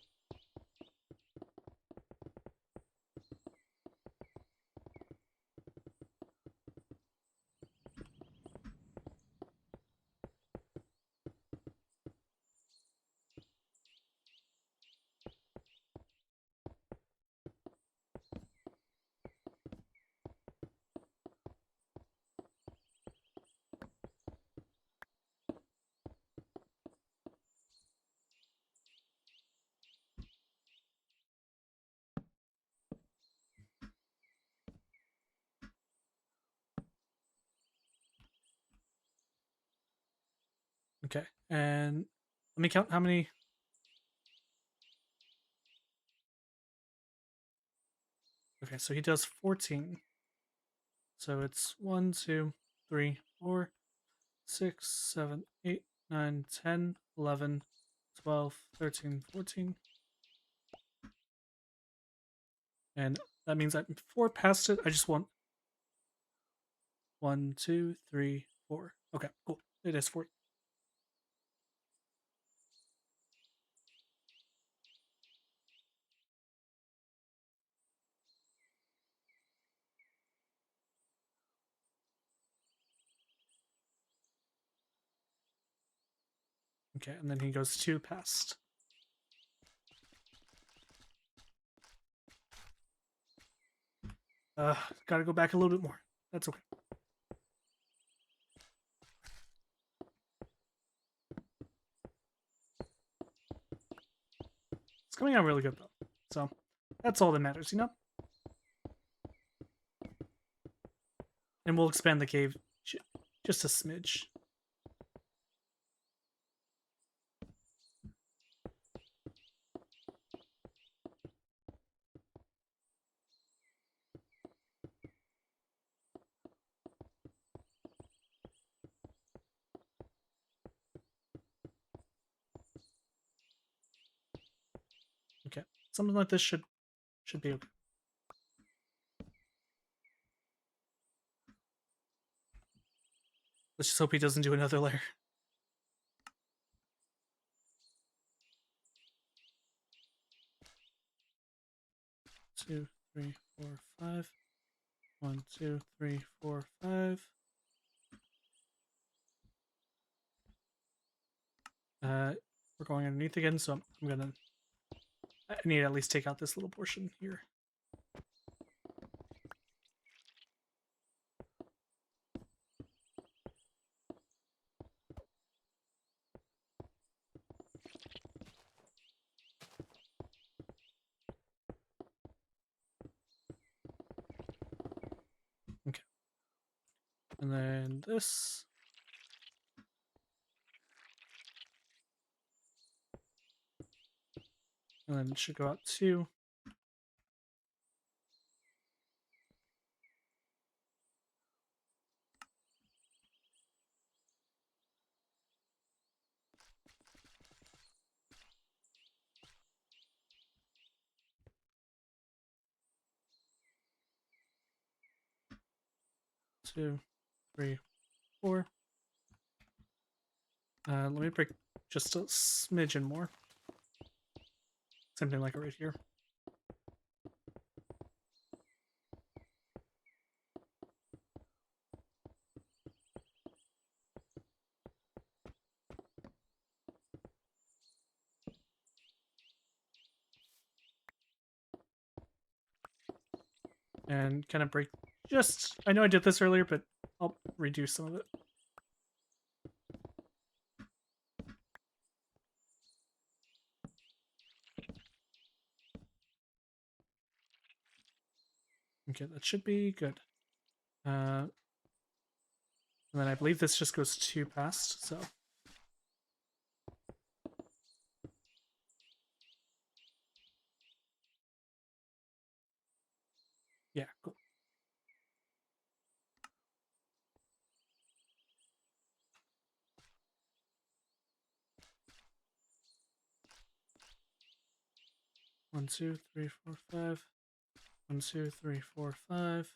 A: Okay, and let me count how many. Okay, so he does 14. So it's 1, 2, 3, 4, 6, 7, 8, 9, 10, 11, 12, 13, 14. And that means I'm 4 past it. I just want 1, 2, 3, 4. Okay, cool. It is 4. Okay, and then he goes 2 past. Gotta go back a little bit more. That's okay. It's coming out really good, though. So, that's all that matters, you know? And we'll expand the cave just a smidge. Okay, something like this should be okay. Let's just hope he doesn't do another layer. Two, three, four, 5. 1, 2, 3, 4, 5. We're going underneath again, so I'm gonna. I need to at least take out this little portion here. Okay. And then this. And then it should go out 2. Two, 3, 4. Let me break just a smidgen more. Something like it right here. And kind of break just. I know I did this earlier, but I'll reduce some of it. Okay, that should be good. And then I believe this just goes 2 past, so. Yeah, cool. One, 2, 3, 4, 5. 1, 2, 3, 4, 5.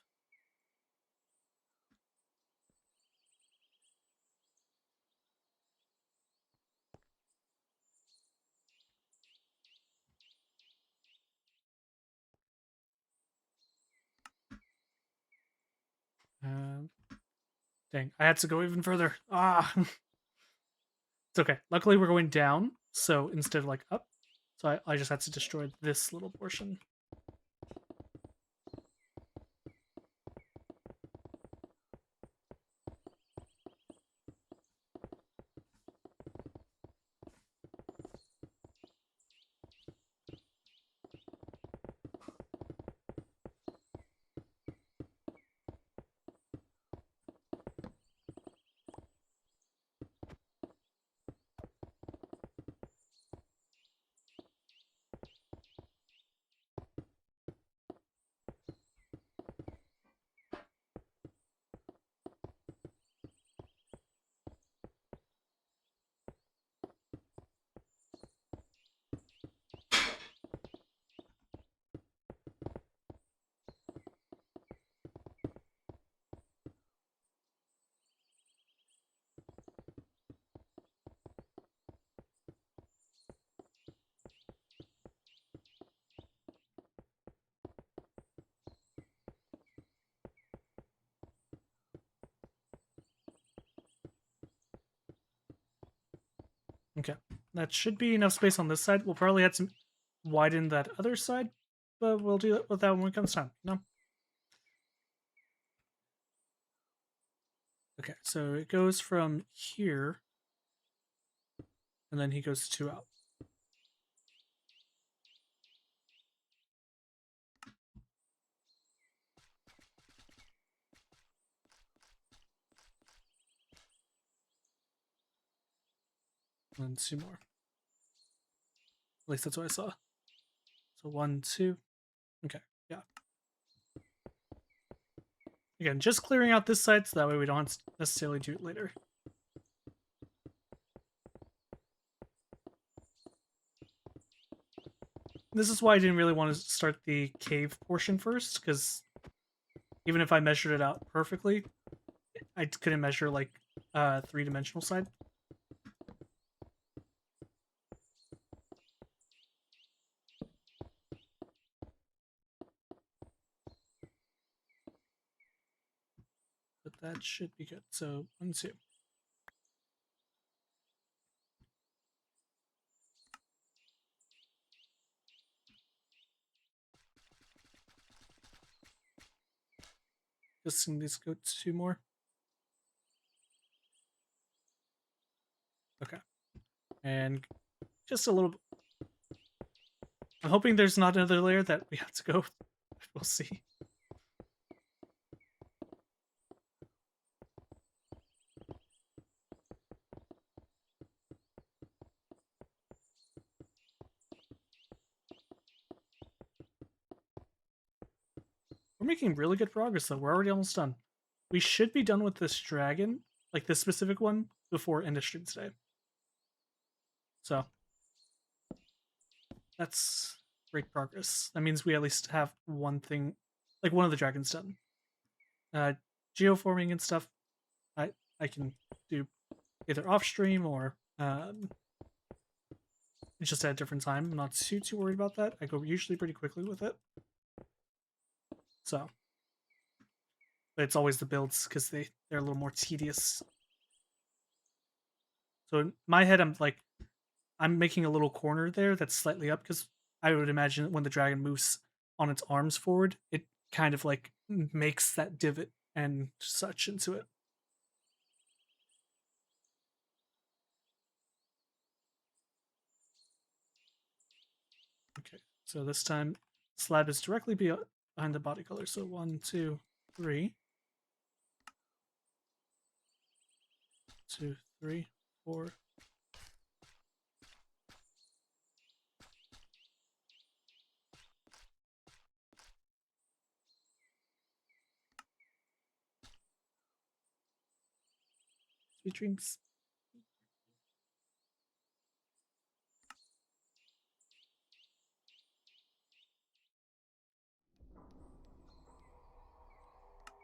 A: Dang, I had to go even further. Ah, it's okay. Luckily, we're going down, so instead of like up, so I just had to destroy this little portion. That should be enough space on this side. We'll probably have to widen that other side, but we'll do it with that when it comes time. No. Okay, so it goes from here, and then he goes 2 out. And 2 more. At least that's what I saw. So 1, 2. Okay, yeah. Again, just clearing out this side so that way we don't have to necessarily do it later. This is why I didn't really want to start the cave portion first, because even if I measured it out perfectly, I couldn't measure like three-dimensional side. But that should be good. So 1, 2. Just these go 2 more. Okay. And just a little. I'm hoping there's not another layer that we have to go. We'll see. We're making really good progress, though. We're already almost done. We should be done with this dragon, like this specific one, before end of stream today. So that's great progress. That means we at least have one thing, like one of the dragons done. Geoforming and stuff, I can do either off stream or just at a different time. I'm not too worried about that. I go usually pretty quickly with it. So, but it's always the builds because they're a little more tedious. So in my head, I'm making a little corner there that's slightly up because I would imagine when the dragon moves on its arms forward, it kind of like makes that divot and such into it. Okay, so this time slab is directly behind the body color. So 1, 2, 3. 2, 3, 4. Sweet dreams.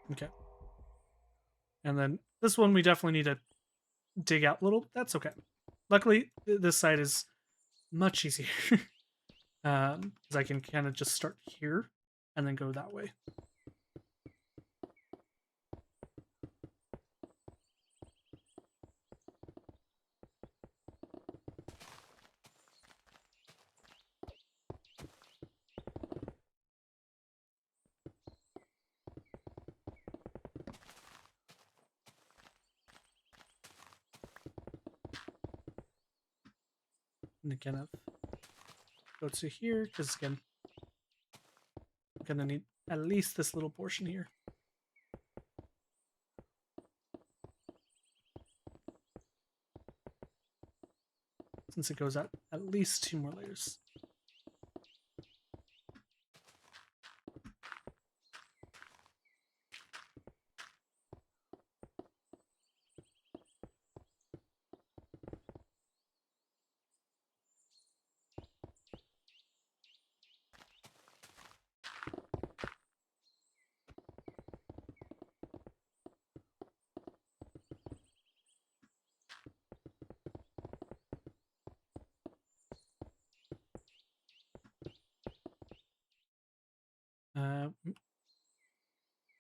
A: Okay. And then this one we definitely need to dig out a little. That's okay. Luckily, this side is much easier. Because I can kind of just start here and then go that way. And again, go to here because again, I'm gonna need at least this little portion here. Since it goes out at least 2 more layers.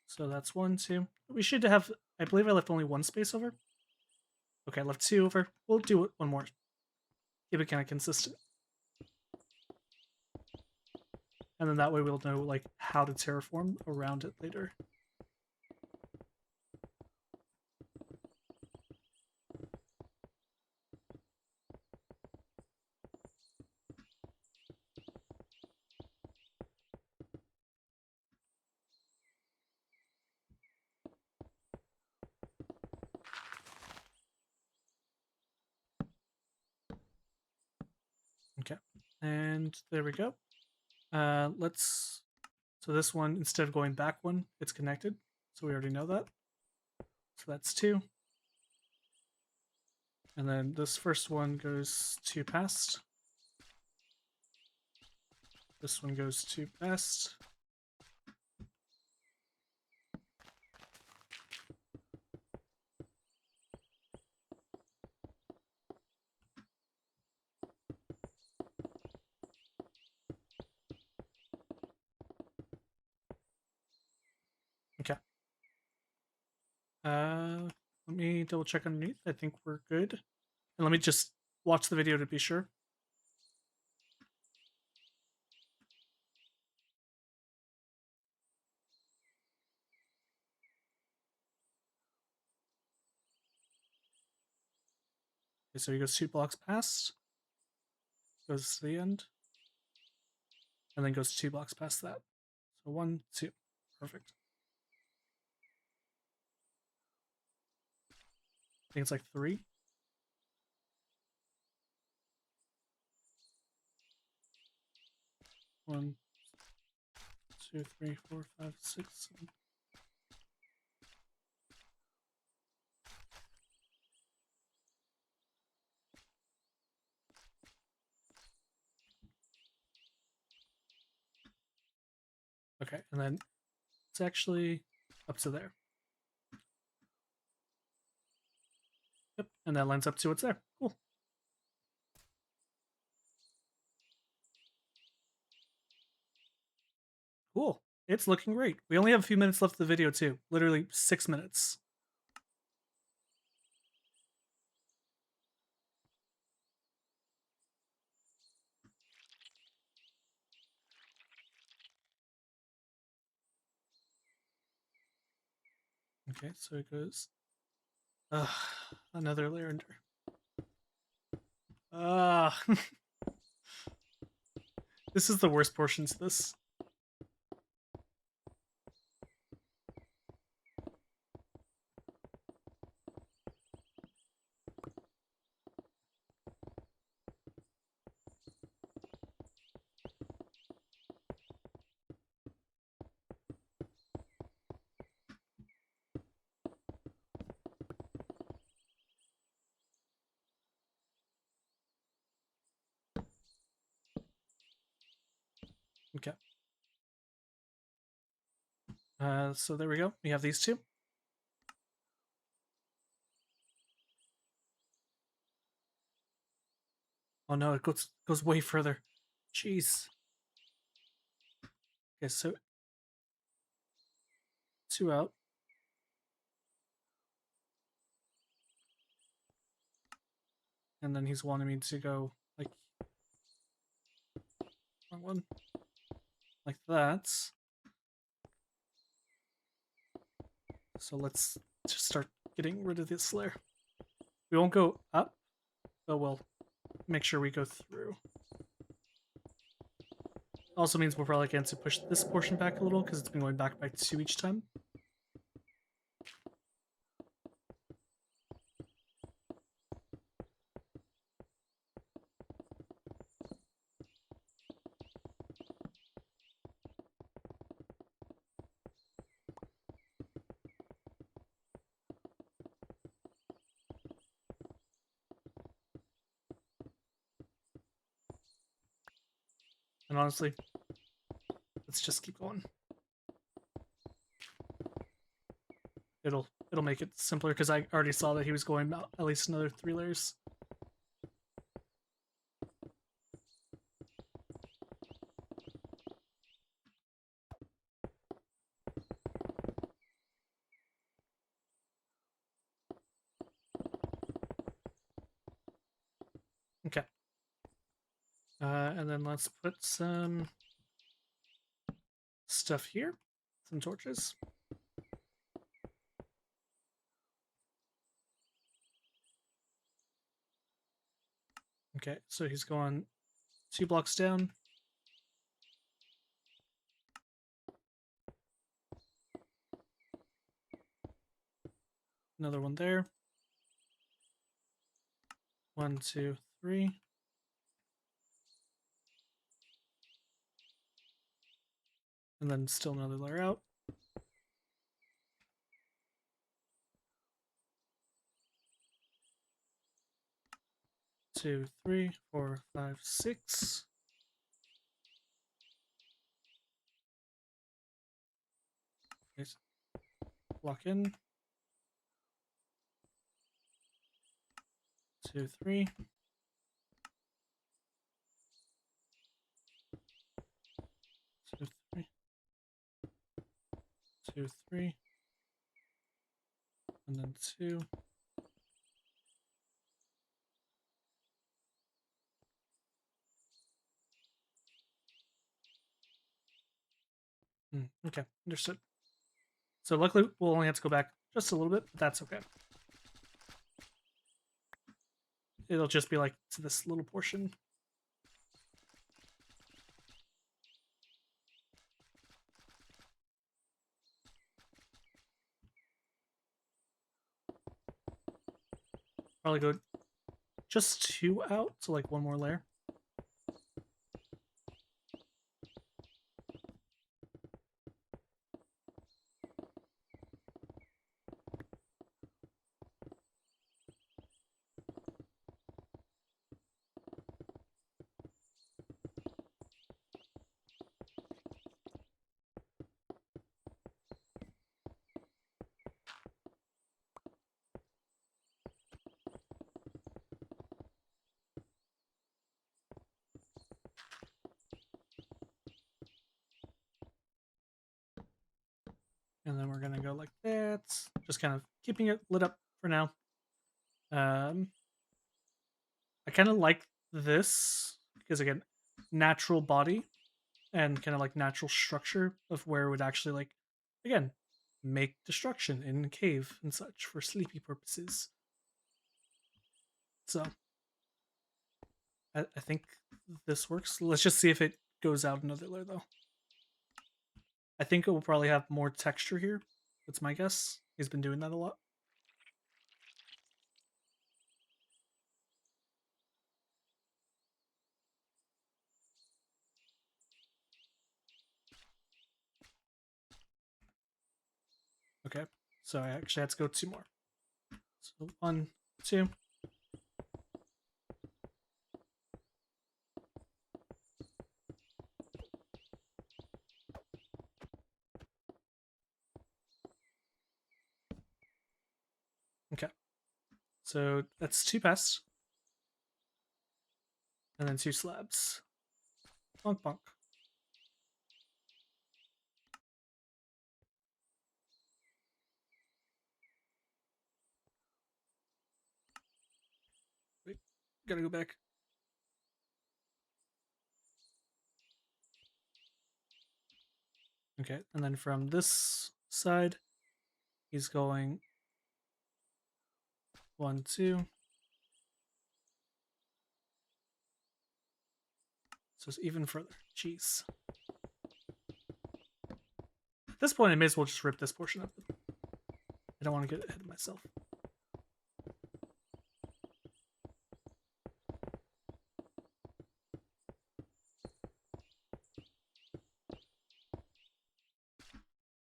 A: So that's 1, 2. We should have. I believe I left only 1 space over. Okay, I left 2 over. We'll do it 1 more. keep it kind of consistent. And then that way we'll know like how to terraform around it later. Okay, and there we go. So this one, instead of going back one, it's connected. So we already know that. So that's 2. And then this first one goes to past. This one goes to past. Okay. Let me double check underneath. I think we're good. And let me just watch the video to be sure. Okay, so he goes 2 blocks past, goes to the end, and then goes 2 blocks past that. So 1, 2. Perfect. I think it's like 3. 1, 2, 3, 4, 5, 6, 7. Okay, and then it's actually up to there. Yep, and that lines up to what's there. Cool. Cool. It's looking great. We only have a few minutes left of the video too. Literally 6 minutes. Okay, so it goes. Another layer under. This is the worst portions of this. Okay. So there we go. We have these 2. Oh no, it goes way further. Jeez. Okay, so 2 out. And then he's wanting me to go like wrong one. Like that. So let's just start getting rid of this layer. We won't go up, but we'll make sure we go through. Also means we're probably going to push this portion back a little because it's been going back by 2 each time. And honestly, let's just keep going. It'll make it simpler because I already saw that he was going about at least another 3 layers. Okay. And then let's put some stuff here, some torches. Okay, so he's going 2 blocks down. Another one there. 1, 2, 3. And then still another layer out. Two, 3, 4, 5, 6. Okay, block in. 2, 3. 2, 3. 2, 3. And then 2. Okay, understood. So luckily we'll only have to go back just a little bit, but that's okay. It'll just be like to this little portion. Probably go just 2 out, so like 1 more layer. And then we're gonna go like that, just kind of keeping it lit up for now. I kind of like this because again, natural body and kind of like natural structure of where it would actually like, again, make destruction in a cave and such for sleepy purposes. So I think this works. Let's just see if it goes out another layer though. I think it will probably have more texture here. That's my guess. He's been doing that a lot. Okay, so I actually had to go 2 more. So 1, 2. Okay, so that's 2 pests. And then 2 slabs. Bonk bonk. Wait, gotta go back. Okay, and then from this side, he's going 1, 2. So it's even further. Jeez. At this point, I may as well just rip this portion up. I don't want to get ahead of myself.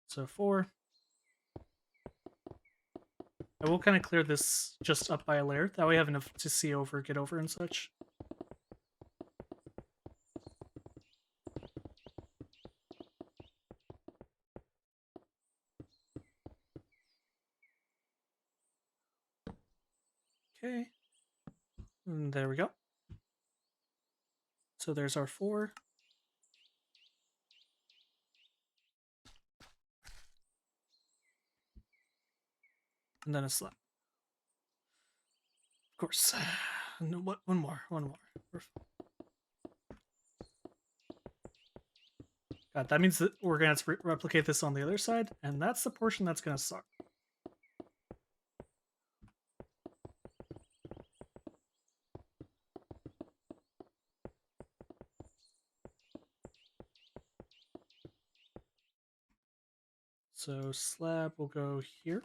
A: So 4. I will kind of clear this just up by a layer. That way I have enough to see over, get over, and such. Okay. And there we go. So there's our 4. And then a slab. Of course. No, what? One more. God, that means that we're gonna have to replicate this on the other side, and that's the portion that's gonna suck. So slab will go here.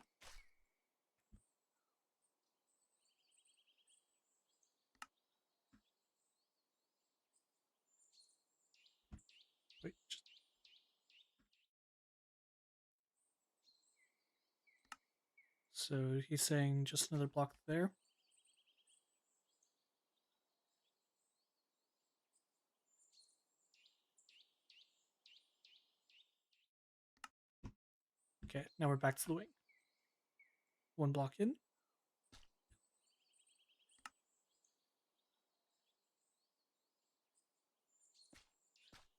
A: Wait, so he's saying just another block there. Okay, now we're back to the wing. One block in.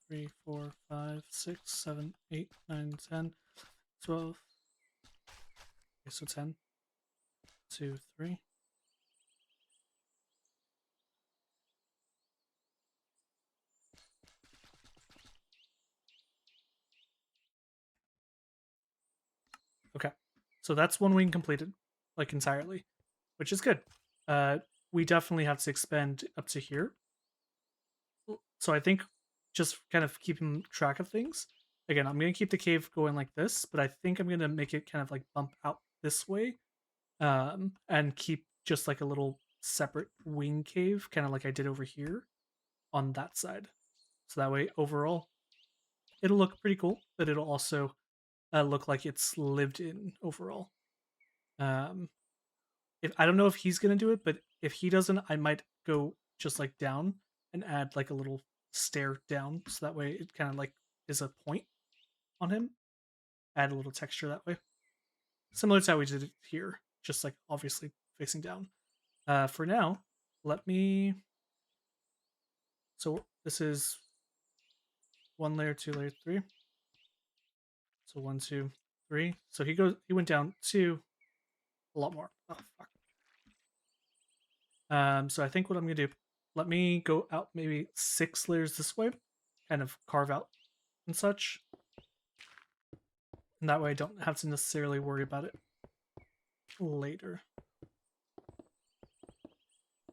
A: 3, 4, 5, 6, 7, 8, 9, 10, 12. Okay, so 10, 2, 3. Okay, so that's one wing completed, like entirely, which is good. We definitely have to expand up to here. So I think just kind of keeping track of things. Again, I'm going to keep the cave going like this, but I think I'm going to make it kind of like bump out this way, and keep just like a little separate wing cave, kind of like I did over here on that side. So that way, overall, it'll look pretty cool, but it'll also look like it's lived in overall. Um, if I don't know if he's gonna do it, but if he doesn't, I might go just like down and add like a little stair down, so that way it kind of like is a point on him. Add a little texture that way, similar to how we did it here, just like obviously facing down. For now, let me. So this is 1 layer, 2 layer, 3. So 1, 2, 3. So he went down 2, a lot more. Oh fuck. So I think what I'm gonna do, let me go out maybe 6 layers this way, kind of carve out and such. And that way I don't have to necessarily worry about it later.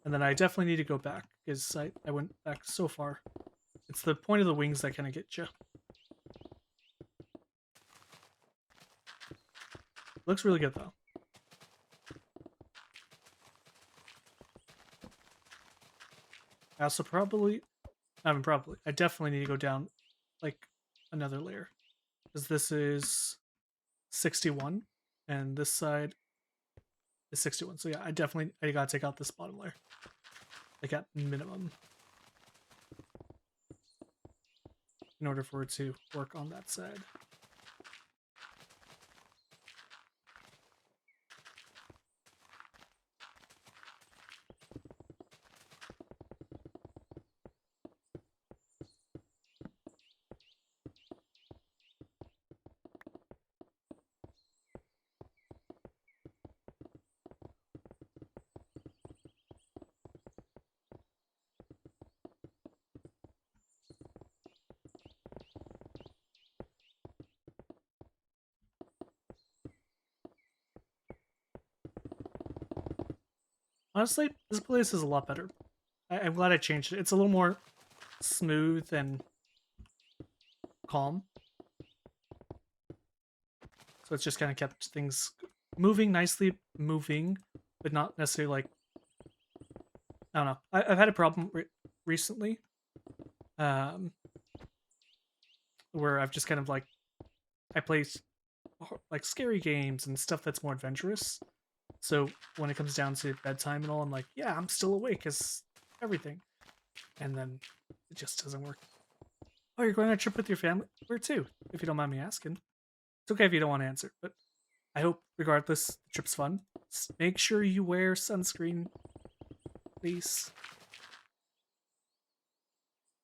A: And then I definitely need to go back, because I went back so far. It's the point of the wings that kind of get you. Looks really good though. I also I definitely need to go down like another layer, because this is 61 and this side is 61. So yeah, I gotta take out this bottom layer, like at minimum, in order for it to work on that side. Honestly, this place is a lot better. I'm glad I changed it. It's a little more smooth and calm. So it's just kind of kept things moving nicely, but not necessarily like, I don't know. I've had a problem recently, um, where I've just kind of like, I play like scary games and stuff that's more adventurous. So when it comes down to bedtime and all, I'm like, yeah, I'm still awake as everything. And then it just doesn't work. Oh, you're going on a trip with your family? Where to? If you don't mind me asking. It's okay if you don't want to answer, but I hope, regardless, the trip's fun. Make sure you wear sunscreen, please.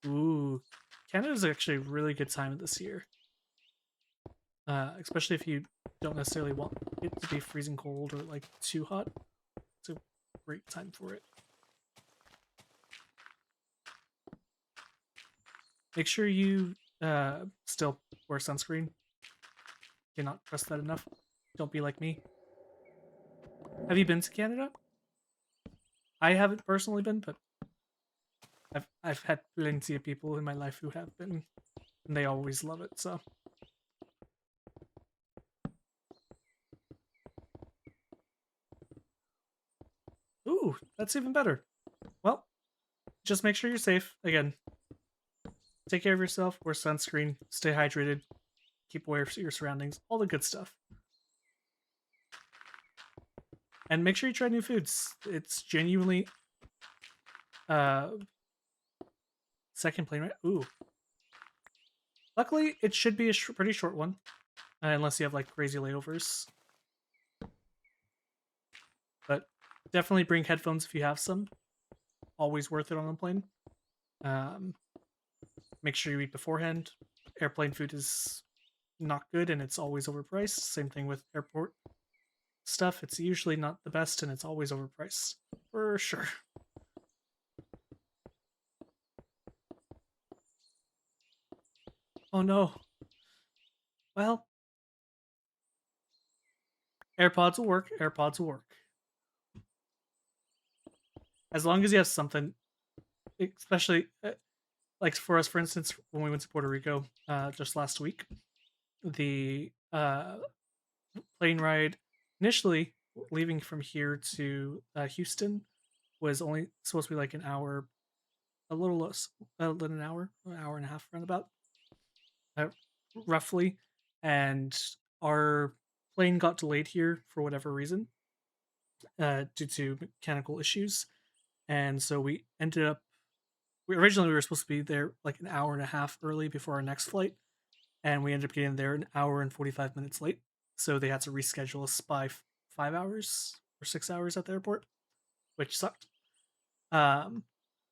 A: Ooh, Canada's actually a really good time of this year. Especially if you don't necessarily want it to be freezing cold or like too hot. It's a great time for it. Make sure you still wear sunscreen. Cannot trust that enough. Don't be like me. Have you been to Canada? I haven't personally been, but I've had plenty of people in my life who have been, and they always love it. So, ooh, that's even better. Well, just make sure you're safe. Again, take care of yourself. Wear sunscreen. Stay hydrated. Keep aware of your surroundings. All the good stuff. And make sure you try new foods. It's genuinely uh second plane, right? Ooh. Luckily, it should be a pretty short one, unless you have like crazy layovers. But definitely bring headphones if you have some. Always worth it on a plane. Make sure you eat beforehand. Airplane food is not good and it's always overpriced. Same thing with airport stuff. It's usually not the best and it's always overpriced. For sure. Oh no. Well, AirPods will work. AirPods will work. As long as you have something, especially like for us, for instance, when we went to Puerto Rico just last week, the plane ride initially leaving from here to Houston was only supposed to be like an hour, a little less than an hour and a half roundabout, uh, roughly. And our plane got delayed here for whatever reason due to mechanical issues. And so we ended up, we were supposed to be there like an hour and a half early before our next flight. And we ended up getting there an hour and 45 minutes late. So they had to reschedule us by 5 hours or 6 hours at the airport, which sucked.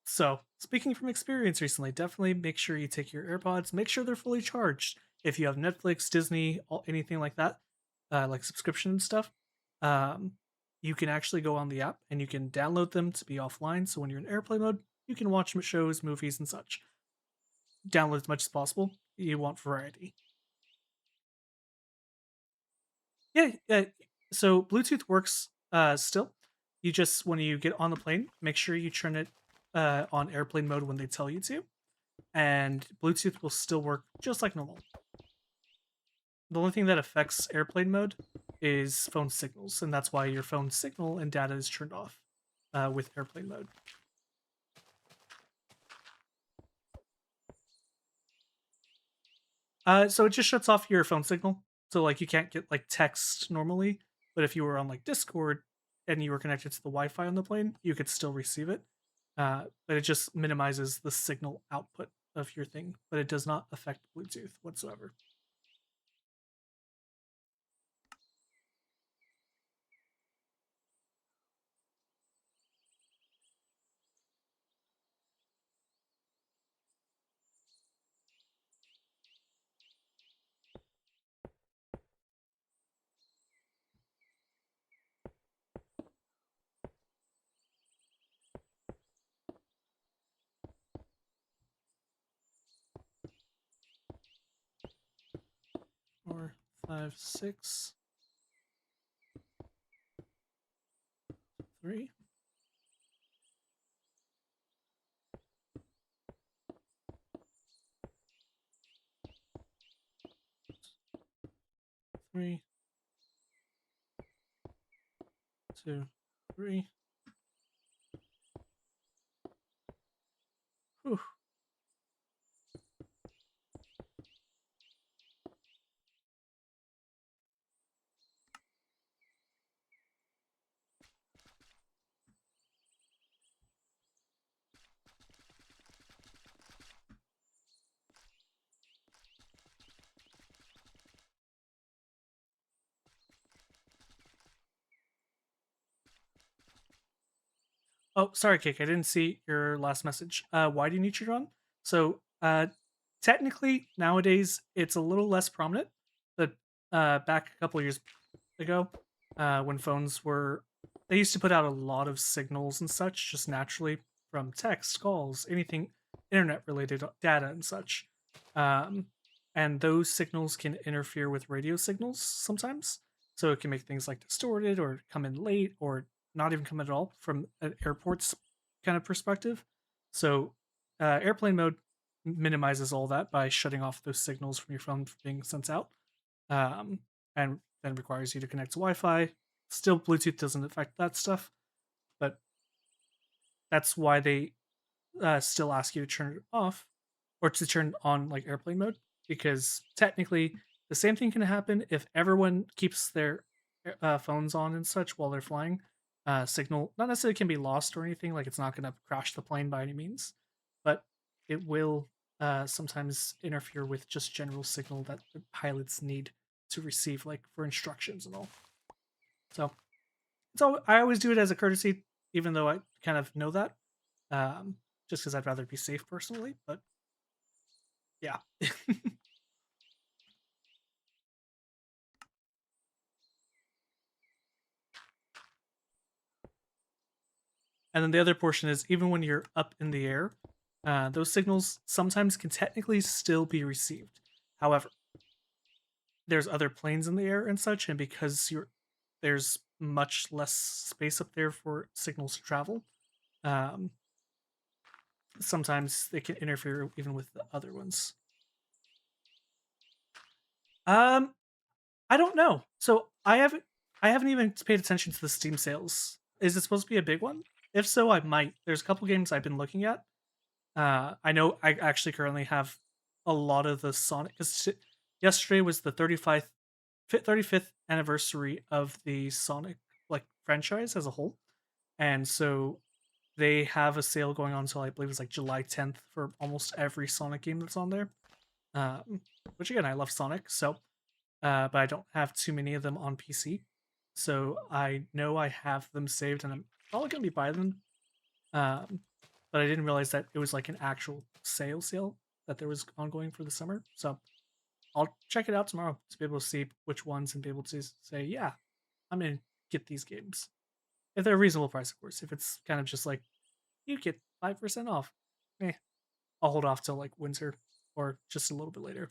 A: So speaking from experience recently, definitely make sure you take your AirPods. Make sure they're fully charged. If you have Netflix, Disney, anything like that, like subscription and stuff, um, you can actually go on the app and you can download them to be offline. So when you're in airplane mode, you can watch shows, movies, and such. Download as much as possible. You want variety. Yeah, yeah. So Bluetooth works still. You just when you get on the plane, make sure you turn it on airplane mode when they tell you to, and Bluetooth will still work just like normal. The only thing that affects airplane mode is phone signals, and that's why your phone signal and data is turned off with airplane mode. So it just shuts off your phone signal. So like you can't get like text normally, but if you were on like Discord and you were connected to the Wi-Fi on the plane, you could still receive it. But it just minimizes the signal output of your thing, but it does not affect Bluetooth whatsoever. Four, five, six, three. Three, two, three. Whew. Oh, sorry, Cake. I didn't see your last message. Why do you need Neutron? So, technically, nowadays it's a little less prominent. But back a couple years ago, when phones were, they used to put out a lot of signals and such, just naturally from text, calls, anything internet related data and such. And those signals can interfere with radio signals sometimes. So it can make things like distorted or come in late or not even come at all from an airport's kind of perspective. So airplane mode minimizes all that by shutting off those signals from your phone from being sent out, um, and then requires you to connect to Wi-Fi. Still, Bluetooth doesn't affect that stuff, but that's why they still ask you to turn it off or to turn on like airplane mode, because technically the same thing can happen if everyone keeps their phones on and such while they're flying. Signal not necessarily can be lost or anything, like it's not going to crash the plane by any means, but it will sometimes interfere with just general signal that the pilots need to receive, like for instructions and all. So I always do it as a courtesy, even though I kind of know that, um, just because I'd rather be safe personally. But yeah. And then the other portion is even when you're up in the air, those signals sometimes can technically still be received. However, there's other planes in the air and such, and because there's much less space up there for signals to travel, um, sometimes they can interfere even with the other ones. Um, I don't know. So I haven't even paid attention to the Steam sales. Is it supposed to be a big one? If so, I might. There's a couple games I've been looking at. I know I actually currently have a lot of the Sonic, because yesterday was the 35th anniversary of the Sonic like franchise as a whole, and so they have a sale going on until I believe it's like July 10th for almost every Sonic game that's on there. Um, which again, I love Sonic, so but I don't have too many of them on PC. So I know I have them saved, and I'm probably gonna be buying them. Um, but I didn't realize that it was like an actual sale that there was ongoing for the summer. So I'll check it out tomorrow to be able to see which ones and be able to say, yeah, I'm gonna get these games if they're a reasonable price, of course. If it's kind of just like you get 5% off, I'll hold off till like winter or just a little bit later.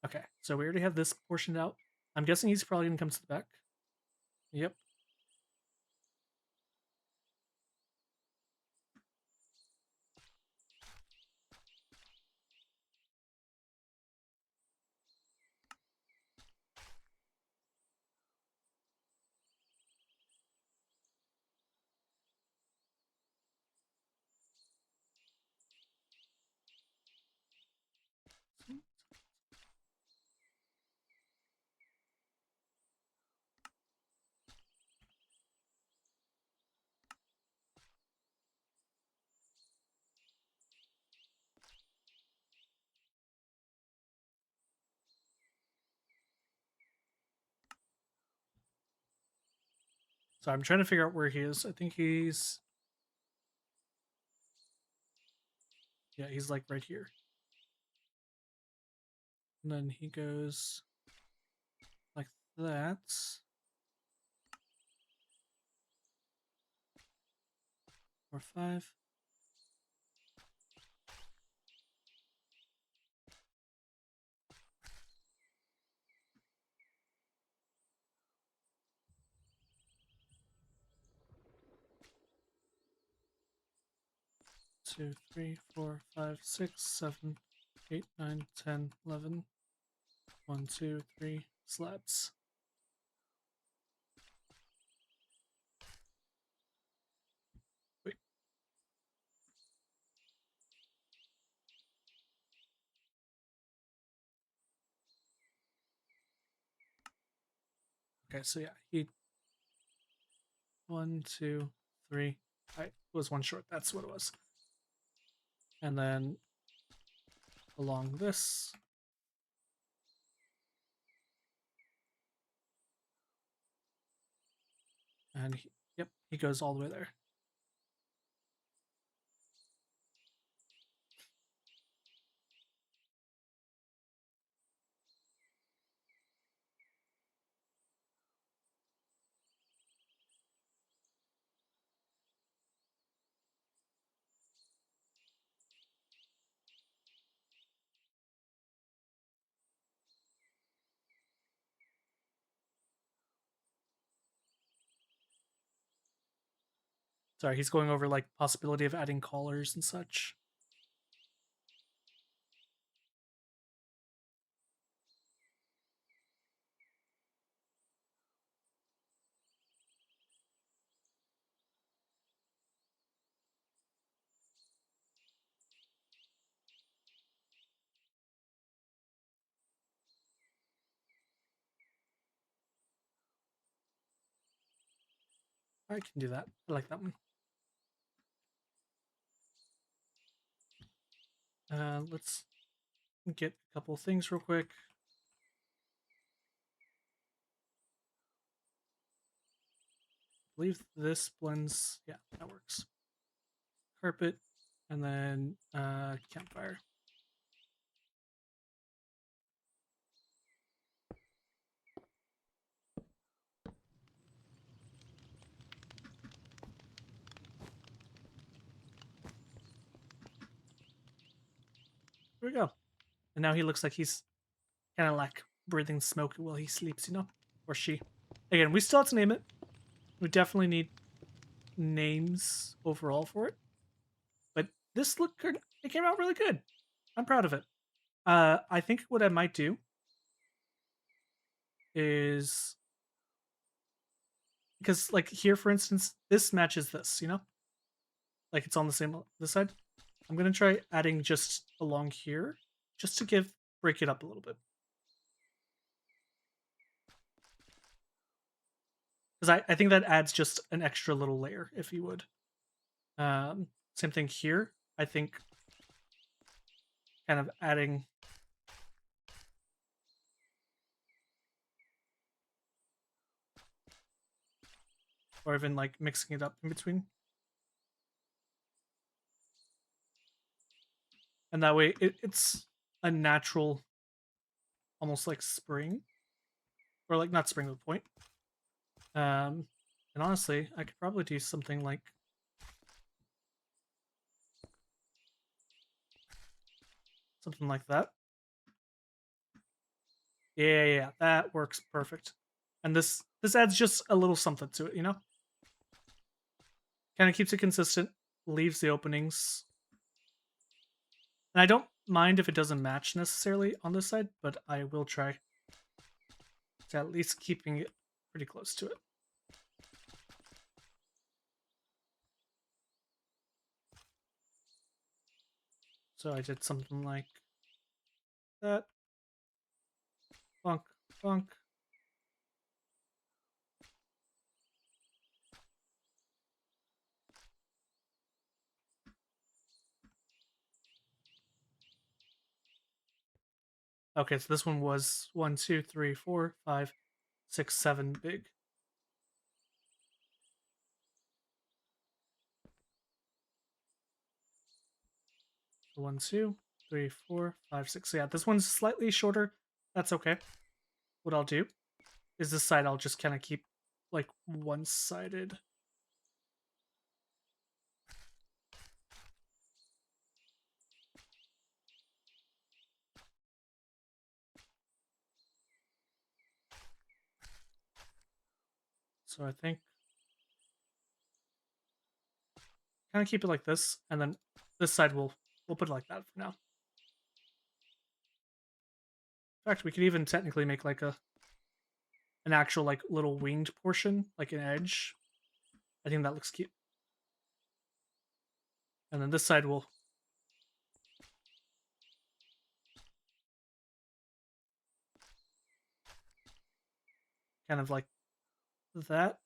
A: Okay, so we already have this portioned out. I'm guessing he's probably gonna come to the back. Yep. So I'm trying to figure out where he is. I think he's like right here. And then he goes like that. Or 5. 2, 3, 4, 5, 6, 7, 8, 9, 10, 11. 1, 2, 3 slabs. Wait. Okay, so yeah, he 1, 2, 3. I was one short. That's what it was. And then along this. And yep, he goes all the way there. Sorry, he's going over like possibility of adding collars and such. I can do that. I like that one. Let's get a couple things real quick. I believe this blends. Yeah, that works. Carpet, and then campfire. Here we go. And now he looks like he's kind of like breathing smoke while he sleeps, you know? Or she. Again, we still have to name it. We definitely need names overall for it. But this it came out really good. I'm proud of it. I think what I might do is because like here, for instance, this matches this, you know? Like it's on the same this side. I'm gonna try adding just along here, just to break it up a little bit. Because I think that adds just an extra little layer, if you would. Same thing here. I think kind of adding or even like mixing it up in between. And that way it's a natural, almost like spring. Or like not spring to the point. And honestly, I could probably do something like that. Yeah, that works perfect. And this adds just a little something to it, you know? Kind of keeps it consistent, leaves the openings. And I don't mind if it doesn't match necessarily on this side, but I will try to at least keeping it pretty close to it. So I did something like that. Bonk, bonk. Okay, so this one was 1, 2, 3, 4, 5, 6, 7 big. 1, 2, 3, 4, 5, 6. So yeah, this one's slightly shorter. That's okay. What I'll do is this side I'll just kind of keep like one-sided. So I think kind of keep it like this, and then this side we'll put it like that for now. In fact, we could even technically make like an actual like little winged portion, like an edge. I think that looks cute. And then this side will kind of like that.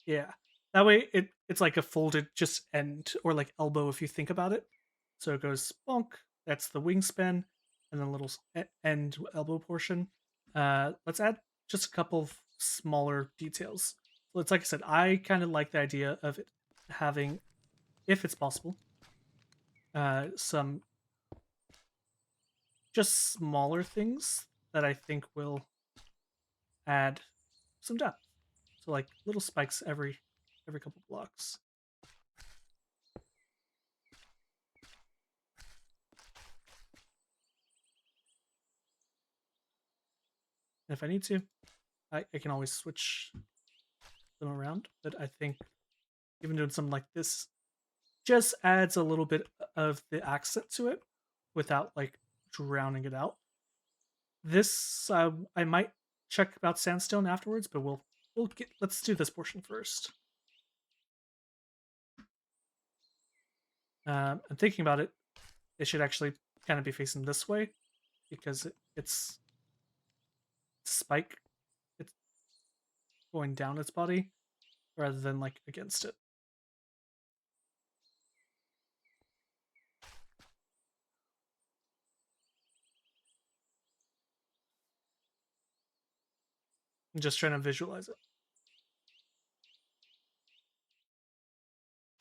A: Yeah. That way it's like a folded just end or like elbow if you think about it. So it goes bonk, that's the wingspan, and then a little end elbow portion. Let's add just a couple of smaller details. So it's like I said, I kind of like the idea of it having, if it's possible, some just smaller things that I think will add some depth. So like little spikes every couple blocks. if I need to, I can always switch them around. But I think even doing something like this just adds a little bit of the accent to it without like drowning it out. This I might check about sandstone afterwards, but let's do this portion first. I'm thinking about it. It should actually kind of be facing this way because it's spike. It's going down its body rather than like against it. I'm just trying to visualize it.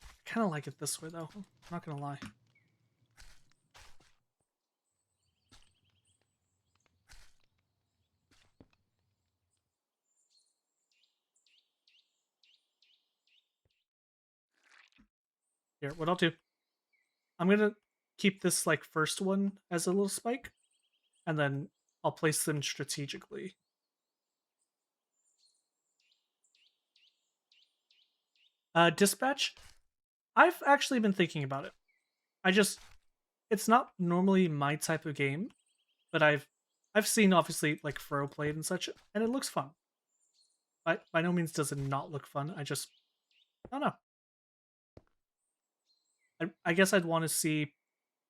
A: I kind of like it this way though. I'm not gonna lie. Here, what I'll do, I'm gonna keep this like first one as a little spike, and then I'll place them strategically. Dispatch. I've actually been thinking about it. It's not normally my type of game, but I've seen obviously like Furrow played and such, and it looks fun. By no means does it not look fun. I don't know. I guess I'd want to see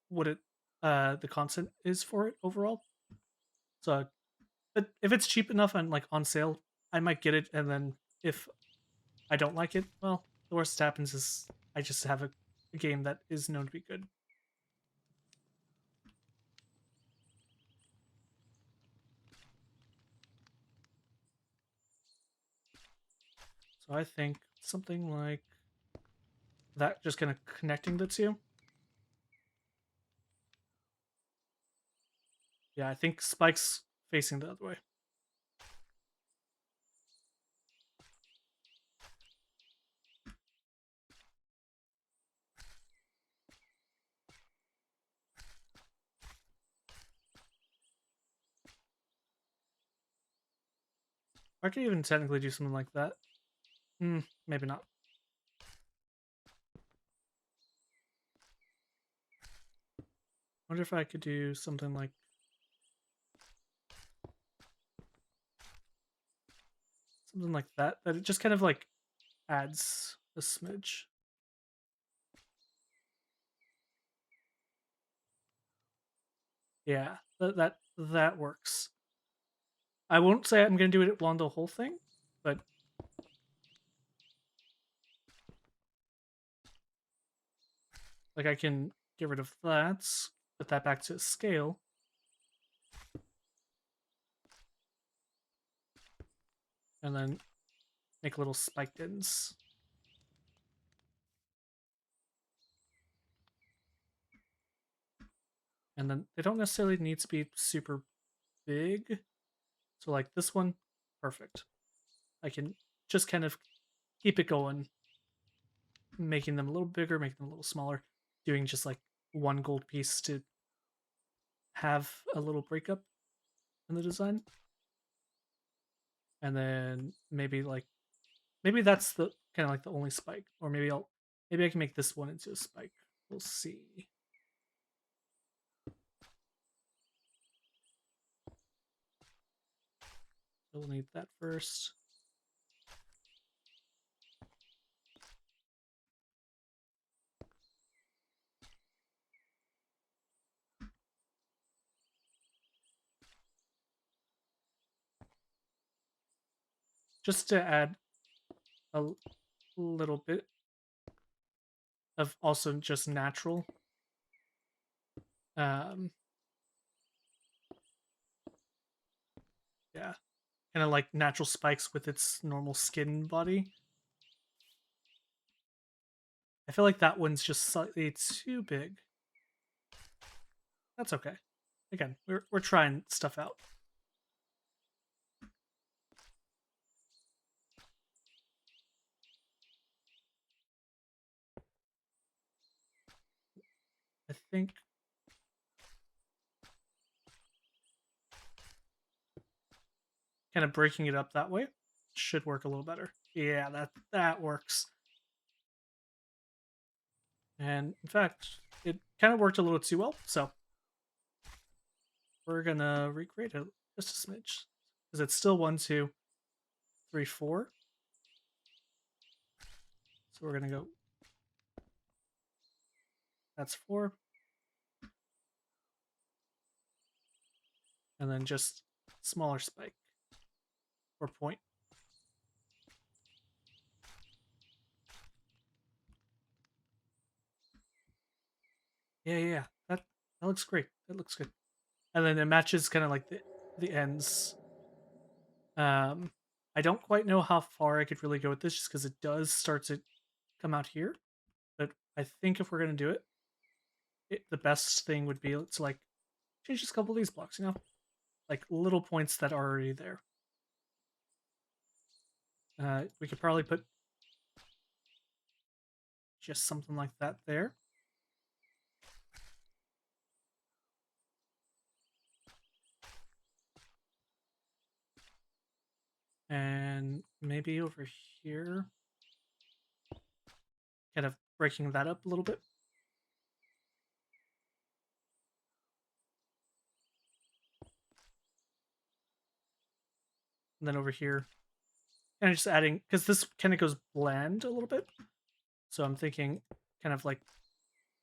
A: what the content is for it overall. So, but if it's cheap enough and like on sale, I might get it. And then if I don't like it, well, the worst that happens is I just have a game that is known to be good. So I think something like that, just kind of connecting the two. Yeah, I think Spike's facing the other way. I could even technically do something like that. Maybe not. Wonder if I could do something like that. That it just kind of like adds a smidge. Yeah, that works. I won't say I'm gonna do it along the whole thing, but like I can get rid of that, put that back to scale. And then make little spiked ends. And then they don't necessarily need to be super big. So like this one, perfect. I can just kind of keep it going, making them a little bigger, making them a little smaller, doing just like one gold piece to have a little breakup in the design. And then maybe that's the kind of like the only spike. Or maybe I can make this one into a spike. We'll see. We'll need that first. Just to add a little bit of also just natural. Yeah, kind of like natural spikes with its normal skin body. I feel like that one's just slightly too big. That's okay. Again, we're trying stuff out. I think kind of breaking it up that way should work a little better. Yeah, that works. And in fact, it kind of worked a little too well, so we're gonna recreate it just a smidge. Because it's still 1, 2, 3, 4. So we're gonna go, that's 4. And then just smaller spike or point. Yeah. That looks great. That looks good. And then it matches kind of like the ends. I don't quite know how far I could really go with this just because it does start to come out here. But I think if we're gonna do it, the best thing would be to like change just a couple of these blocks, like little points that are already there. We could probably put just something like that there. And maybe over here, kind of breaking that up a little bit. And then over here, kind of just adding, because this kind of goes bland a little bit. So I'm thinking kind of like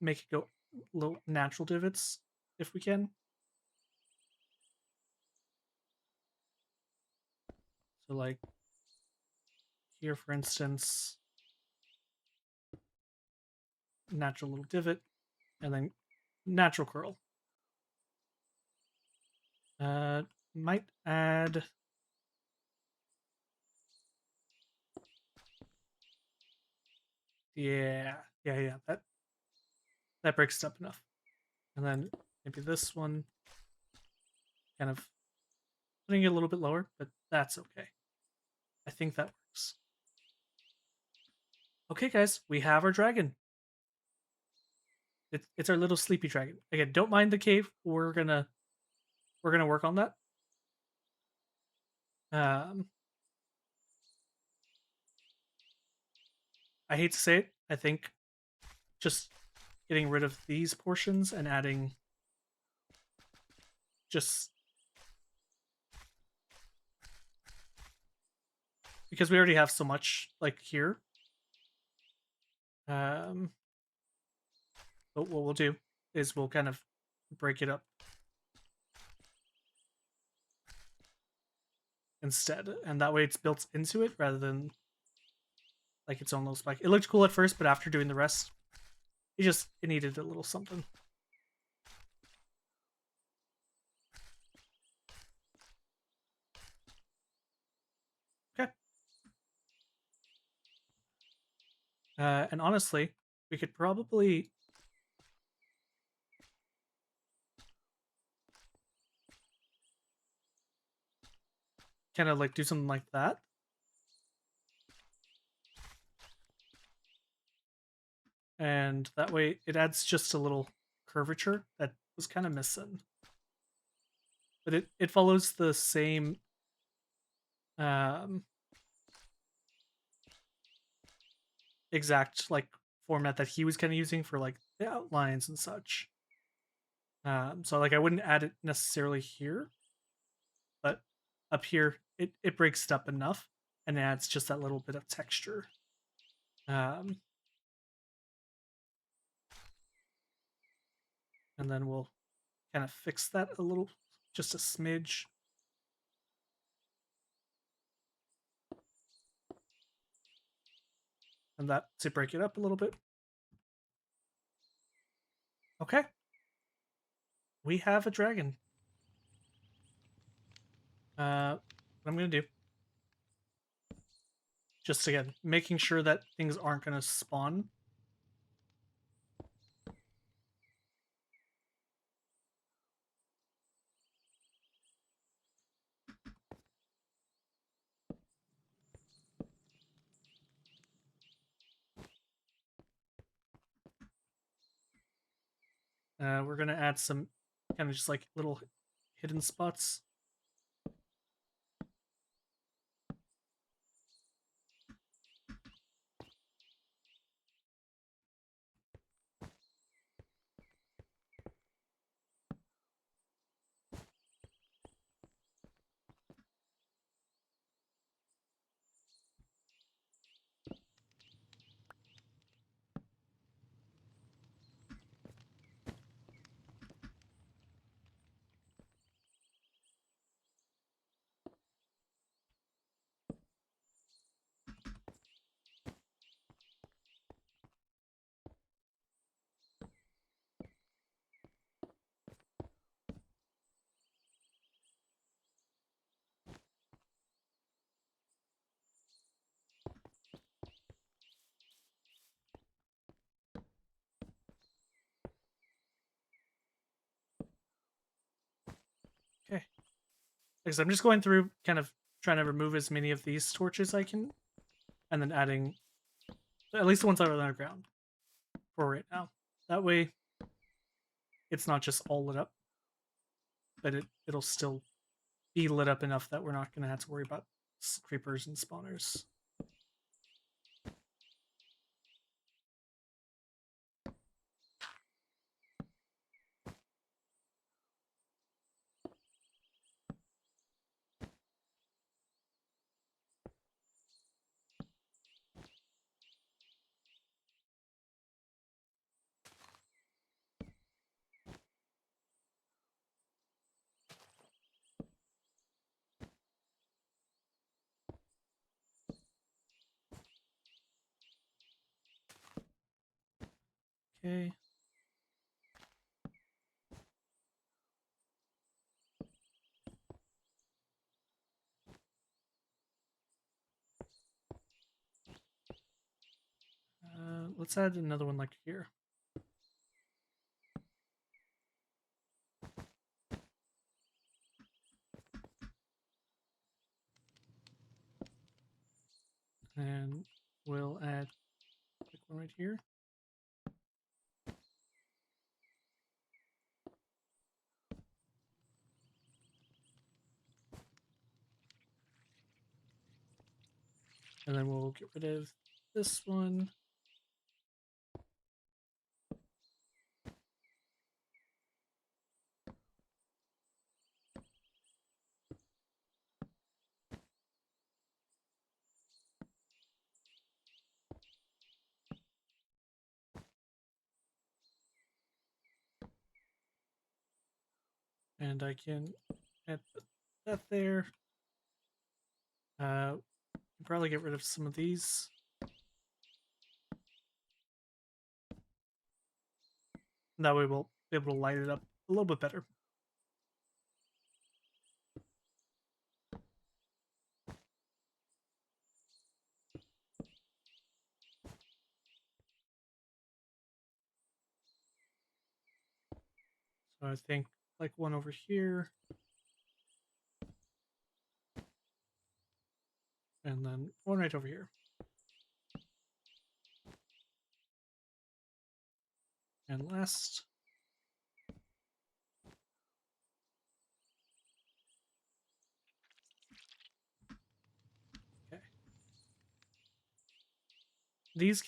A: make it go little natural divots if we can. So like here, for instance, natural little divot, and then natural curl. Might add yeah. That breaks it up enough. And then maybe this one, kind of putting it a little bit lower, but that's okay. I think that works. Okay, guys, we have our dragon. It's our little sleepy dragon. Again, don't mind the cave. We're gonna work on that. I hate to say it. I think just getting rid of these portions and adding just because we already have so much like here. But what we'll do is we'll kind of break it up instead, and that way it's built into it rather than like its own little spike. It looked cool at first, but after doing the rest, it needed a little something. Okay. And honestly, we could probably kind of like do something like that. And that way it adds just a little curvature that was kind of missing. But it follows the same exact like format that he was kind of using for like the outlines and such. So like I wouldn't add it necessarily here, but up here it breaks it up enough and adds just that little bit of texture. And then we'll kind of fix that a little, just a smidge. And that to break it up a little bit. Okay. We have a dragon. What I'm gonna do, just again, making sure that things aren't gonna spawn. We're gonna add some kind of just like little hidden spots. Because I'm just going through, kind of trying to remove as many of these torches I can, and then adding at least the ones that are underground for right now. That way, it's not just all lit up, but it'll still be lit up enough that we're not going to have to worry about creepers and spawners. Okay. Let's add another one like here. And we'll add like one right here. And then we'll get rid of this one. And I can add that there. Probably get rid of some of these. That way we'll be able to light it up a little bit better. So I think like one over here. And then one right over here. And last. Okay. These,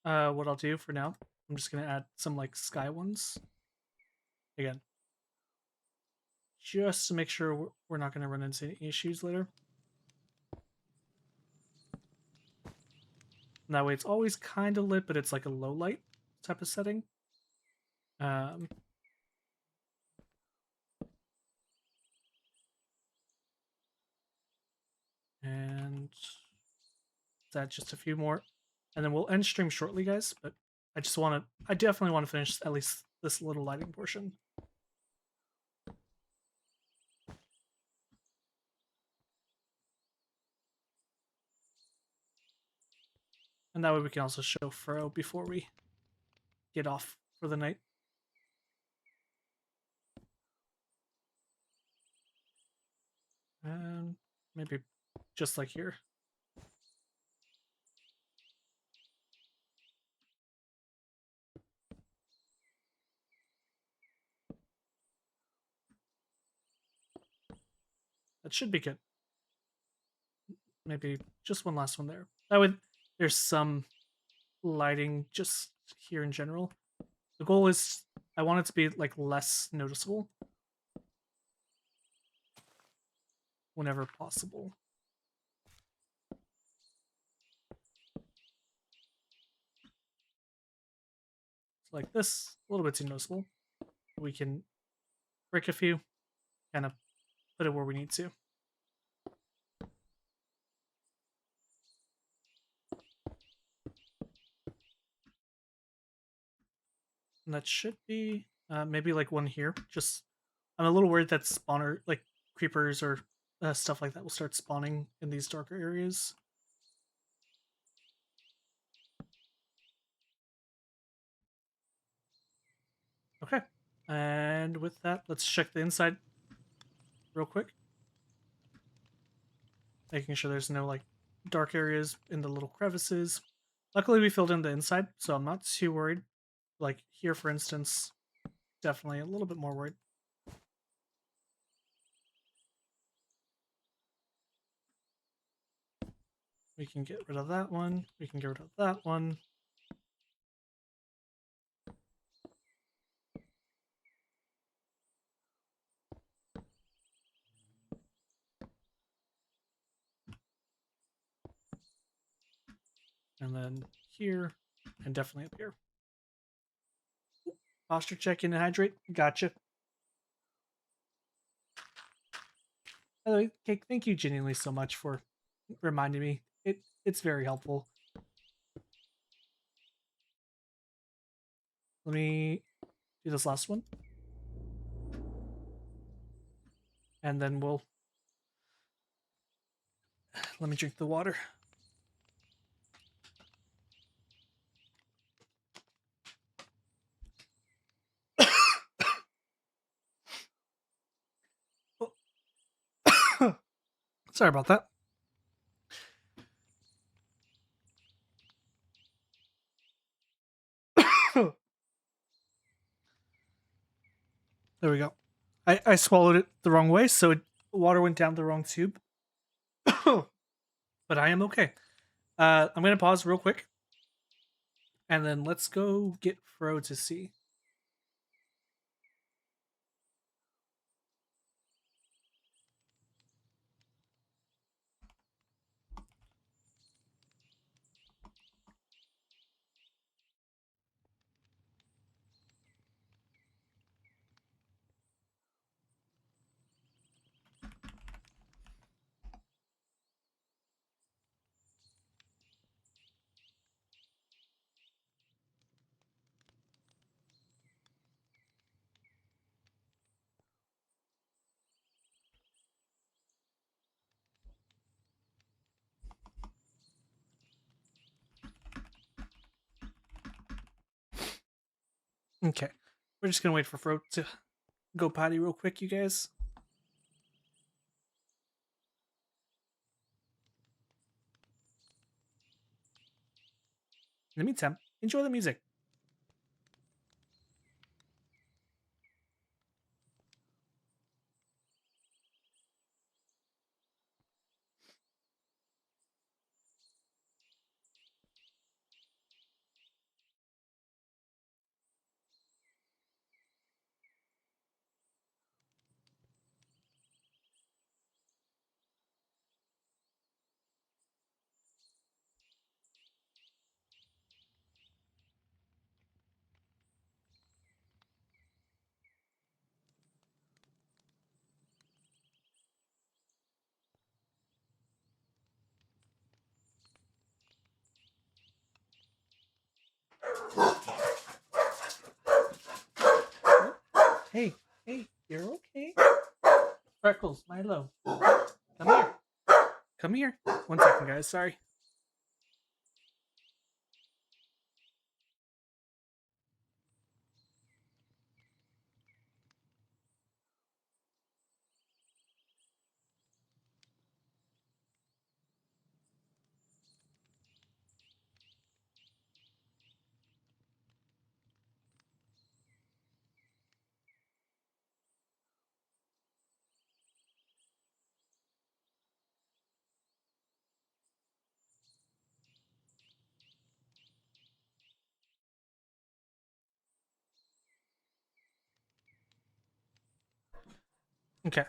A: what I'll do for now, I'm just going to add some like sky ones. Again, just to make sure we're not going to run into any issues later. And that way it's always kind of lit, but it's like a low light type of setting. And that's just a few more. And then we'll end stream shortly, guys, but I definitely want to finish at least this little lighting portion. And that way we can also show Fro before we get off for the night. And maybe just like here. That should be good. Maybe just one last one there. That way there's some lighting just here in general. The goal is I want it to be like less noticeable whenever possible. So like this, a little bit too noticeable. We can break a few, kind of put it where we need to. And that should be maybe like one here. Just I'm a little worried that spawner like creepers or stuff like that will start spawning in these darker areas. Okay, and with that, let's check the inside real quick. making sure there's no like dark areas in the little crevices. Luckily, we filled in the inside, so I'm not too worried. Like here, for instance, definitely a little bit more worried. We can get rid of that one. We can get rid of that one. And then here, and definitely up here. Posture check in and hydrate. Gotcha. By the way, Cake, thank you genuinely so much for reminding me. It's very helpful. Let me do this last one. And then we'll... Let me drink the water. Sorry about that. There we go. I swallowed it the wrong way, so water went down the wrong tube. But I am okay. I'm going to pause real quick. And then let's go get Fro to see. Okay. We're just going to wait for Fro to go potty real quick, you guys. In the meantime, enjoy the music. Hey, you're okay? Freckles, Milo. Come here. Come here. 1 second, guys. Sorry. Okay.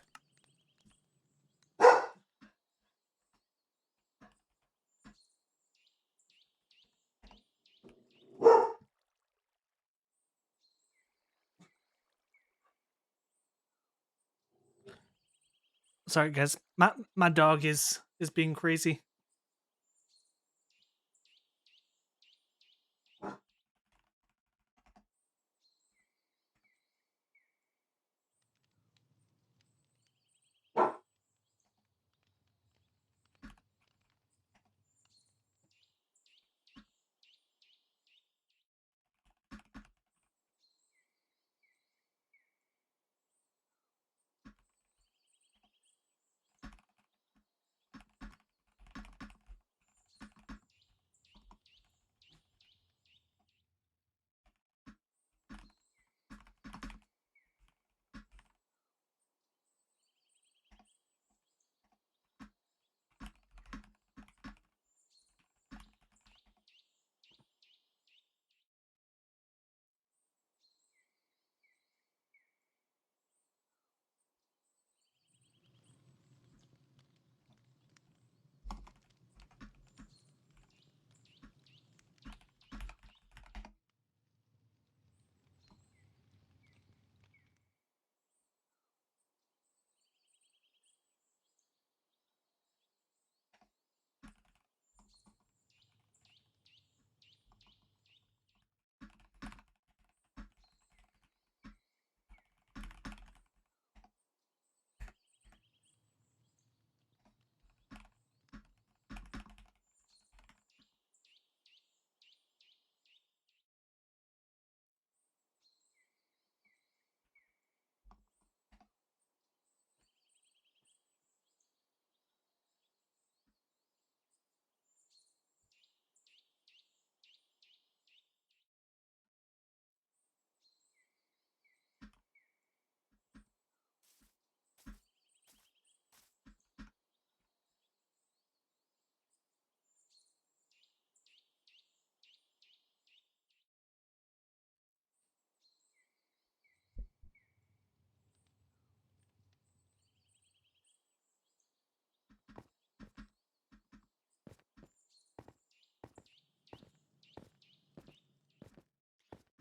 A: Sorry, guys. My dog is being crazy.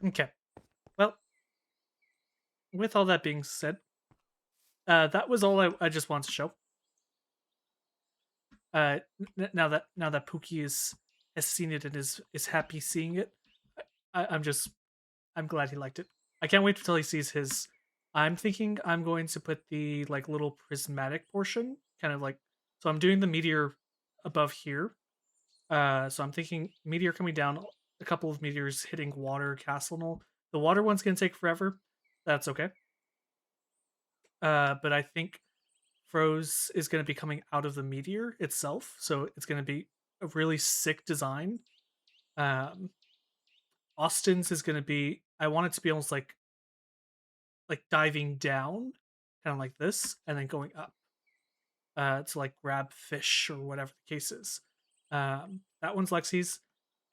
A: Okay. Well, with all that being said, that was all I just wanted to show. Now that Pookie has seen it and is happy seeing it, I'm just I'm glad he liked it. I can't wait until he sees his. I'm thinking I'm going to put the like little prismatic portion, kind of like so. I'm doing the meteor above here. So I'm thinking meteor coming down, a couple of meteors hitting water castle and all. The water one's gonna take forever. That's okay. But I think Froze is going to be coming out of the meteor itself, so it's going to be a really sick design. Um, Austin's is going to be. I want it to be almost like diving down, kind of like this, and then going up to like grab fish or whatever the case is. That one's Lexi's.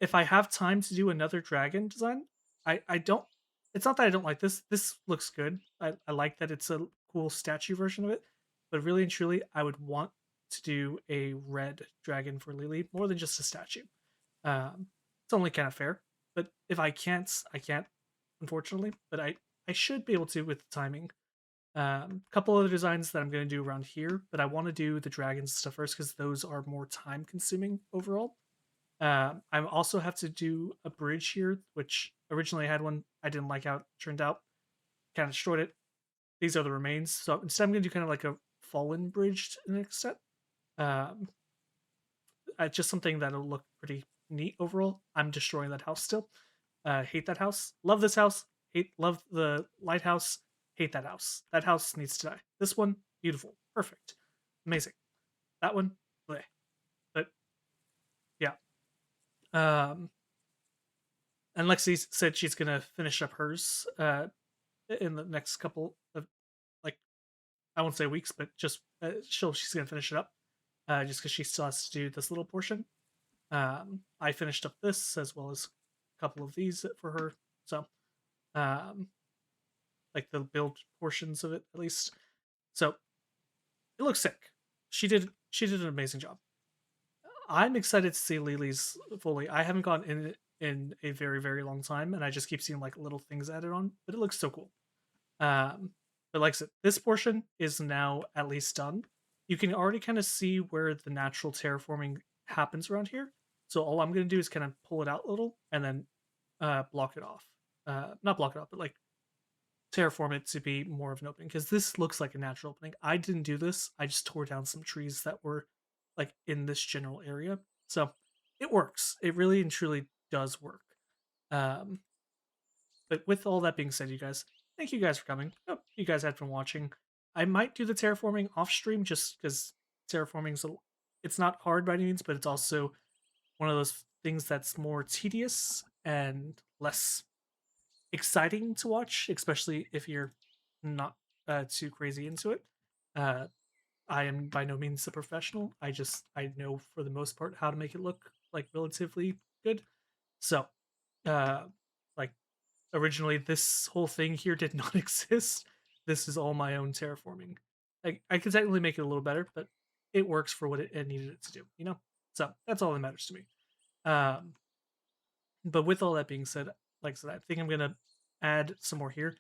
A: If I have time to do another dragon design, I don't. It's not that I don't like this. This looks good. I like that it's a cool statue version of it. But really and truly, I would want to do a red dragon for Lily more than just a statue. It's only kind of fair. But if I can't, I can't, unfortunately. But I should be able to with the timing. A couple other designs that I'm going to do around here, but I want to do the dragons stuff first because those are more time consuming overall. I also have to do a bridge here, which originally I had one. I didn't like how it turned out. Kind of destroyed it. These are the remains. So instead, I'm going to do kind of like a fallen bridge to an extent. Um, just something that'll look pretty neat overall. I'm destroying that house still. Hate that house. Love this house. Love the lighthouse. Hate that house. That house needs to die. This one, beautiful, perfect, amazing. That one, bleh. But yeah. Um, and Lexi said she's gonna finish up hers in the next couple of like I won't say weeks, but just she's gonna finish it up just because she still has to do this little portion. I finished up this as well as a couple of these for her. So um, like the build portions of it at least. So it looks sick. She did an amazing job. I'm excited to see Lily's fully. I haven't gone in a very very long time, and I just keep seeing like little things added on, but it looks so cool. Um, but like I said, this portion is now at least done. You can already kind of see where the natural terraforming happens around here. So all I'm going to do is kind of pull it out a little and then block it off. Not block it off, but like terraform it to be more of an opening because this looks like a natural opening. I didn't do this. I just tore down some trees that were like in this general area. So it works. It really and truly does work. Um, but with all that being said, you guys, thank you guys for coming. Hope you guys had fun watching. I might do the terraforming off stream just because terraforming's it's not hard by any means, but it's also one of those things that's more tedious and less exciting to watch, especially if you're not too crazy into it. Uh, I am by no means a professional. I know for the most part how to make it look like relatively good. So, uh, like originally, this whole thing here did not exist. This is all my own terraforming. I could technically make it a little better, but it works for what it needed it to do. So that's all that matters to me. Um, but with all that being said, like I said, I think I'm gonna add some more here.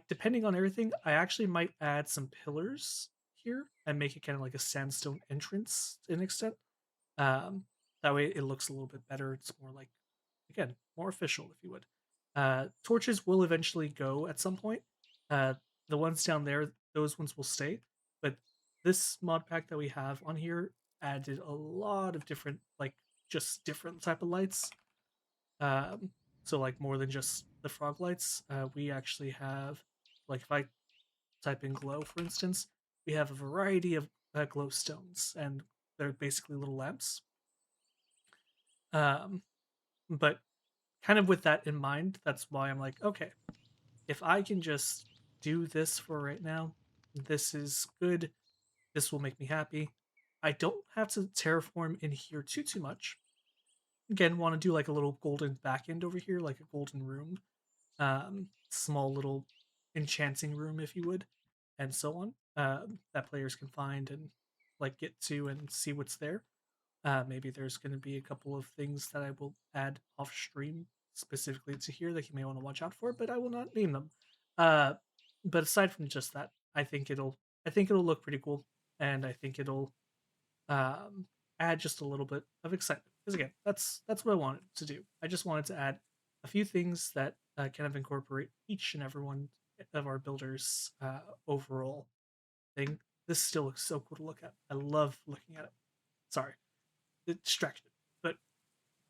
A: Depending on everything, I actually might add some pillars here and make it kind of like a sandstone entrance to an extent. That way it looks a little bit better. It's more like again, more official if you would. Torches will eventually go at some point. Uh, the ones down there, those ones will stay. But this mod pack that we have on here added a lot of different, like just different type of lights. So like more than just the frog lights, we actually have like if I type in glow, for instance, we have a variety of glow stones, and they're basically little lamps. Um, but kind of with that in mind, that's why I'm like, okay, if I can just do this for right now, this is good. This will make me happy. I don't have to terraform in here too much. Again, want to do like a little golden back end over here, like a golden room, small little enchanting room, if you would, and so on. That players can find and like get to and see what's there. Maybe there's going to be a couple of things that I will add off stream specifically to here that you may want to watch out for, but I will not name them. Uh, but aside from just that, I think it'll look pretty cool, and I think it'll um, add just a little bit of excitement. Because again, that's what I wanted to do. I just wanted to add a few things that kind of incorporate each and every one of our builders' overall thing. This still looks so cool to look at. I love looking at it. Sorry, it distracted, but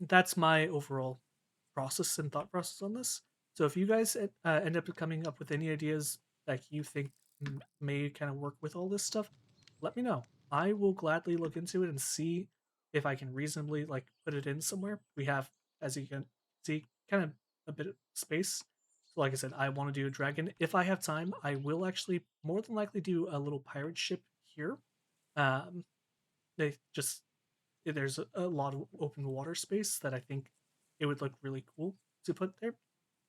A: that's my overall process and thought process on this. So if you guys end up coming up with any ideas that you think may kind of work with all this stuff, let me know. I will gladly look into it and see if I can reasonably like put it in somewhere. We have, as you can see, kind of a bit of space. So like I said, I want to do a dragon. If I have time, I will actually more than likely do a little pirate ship here. Um, they just there's a lot of open water space that I think it would look really cool to put there,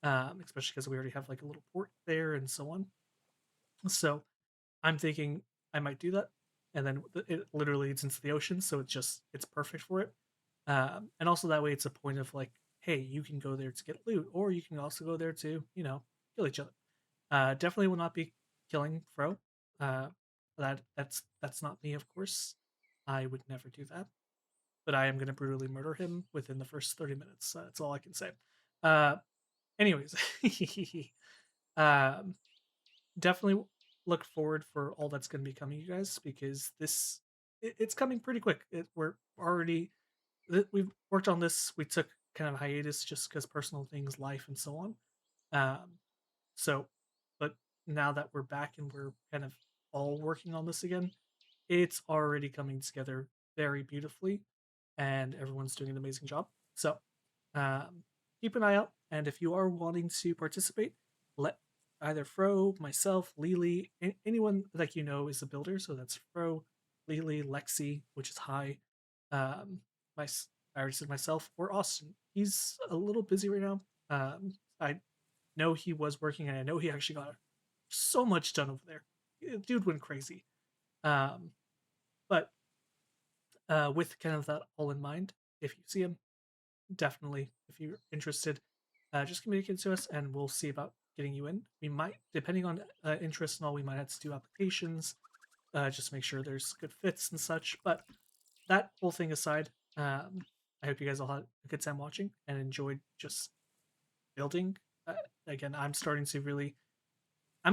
A: especially because we already have like a little port there and so on. So I'm thinking I might do that, and then it literally leads into the ocean, so it's perfect for it. And also that way it's a point of like, hey, you can go there to get loot, or you can also go there to kill each other. Definitely will not be killing Fro. Uh, that's not me, of course. I would never do that, but I am going to brutally murder him within the first 30 minutes. That's all I can say. Uh, anyways, um, definitely look forward for all that's going to be coming, you guys, because it's coming pretty quick. We're already we've worked on this. We took kind of hiatus just because personal things, life, and so on. Um, so, but now that we're back and we're kind of all working on this again, it's already coming together very beautifully, and everyone's doing an amazing job. So, keep an eye out, and if you are wanting to participate, let either Fro, myself, Lily, anyone that you know is a builder. So that's Fro, Lily, Lexi, which is high. Um, my I already said myself, or Austin. He's a little busy right now. I know he was working, and I know he actually got so much done over there. Dude went crazy. Um, but with kind of that all in mind, if you see him, definitely, if you're interested, just communicate to us and we'll see about getting you in. We might, depending on interest and all, we might have to do applications, just make sure there's good fits and such. But that whole thing aside, I hope you guys all had a good time watching and enjoyed just building. Again, I'm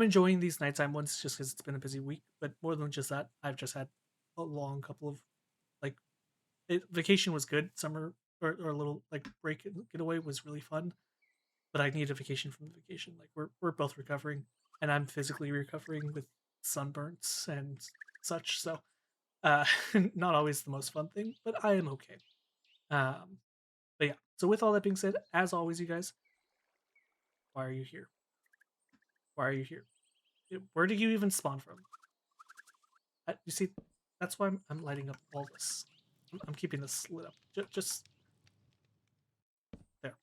A: enjoying these nighttime ones just because it's been a busy week. But more than just that, I've just had a long couple of like vacation was good. Summer or a little like break and getaway was really fun. But I need a vacation from the vacation. Like we're both recovering, and I'm physically recovering with sunburns and such. So uh, not always the most fun thing, but I am okay. Um, but yeah. So with all that being said, as always, you guys, why are you here? Why are you here? Where did you even spawn from? You see, that's why I'm lighting up all this. I'm keeping this lit up. Just there.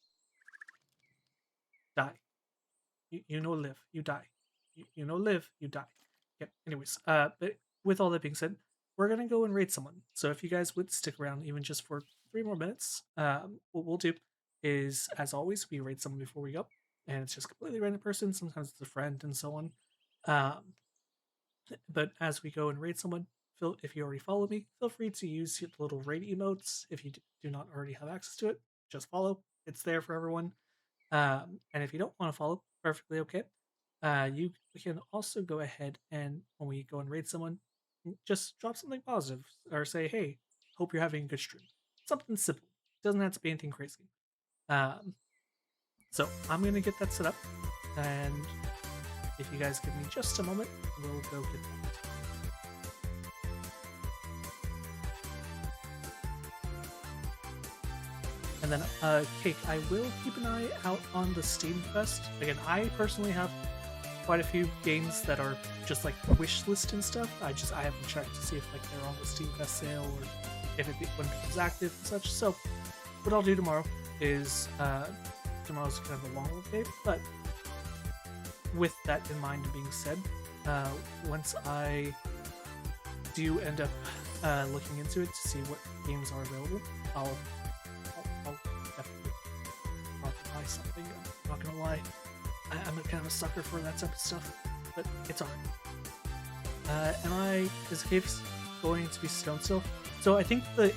A: Die. You know live. You die. You know live. You die. Okay. Anyways, but with all that being said, we're gonna go and raid someone. So if you guys would stick around even just for 3 more minutes, what we'll do is, as always, we raid someone before we go, and it's just completely random person. Sometimes it's a friend and so on. But as we go and raid someone, if you already follow me, feel free to use the little raid emotes. If you do not already have access to it, just follow. It's there for everyone. And if you don't want to follow, perfectly okay. You can also go ahead and when we go and raid someone, just drop something positive or say, "Hey, hope you're having a good stream." Something simple. Doesn't have to be anything crazy. So I'm gonna get that set up, and if you guys give me just a moment, we'll go get that. And then, Cake, I will keep an eye out on the Steam Fest. Again, I personally have quite a few games that are just like wish list and stuff. I haven't checked to see if like they're on the Steam Fest sale or if when it becomes active and such. So what I'll do tomorrow is tomorrow's kind of a long day, but with that in mind and being said, once I do end up looking into it to see what games are available, I'll definitely buy some. I'm a kind of a sucker for that type of stuff, but it's alright. Is the cave going to be stone still? So I think the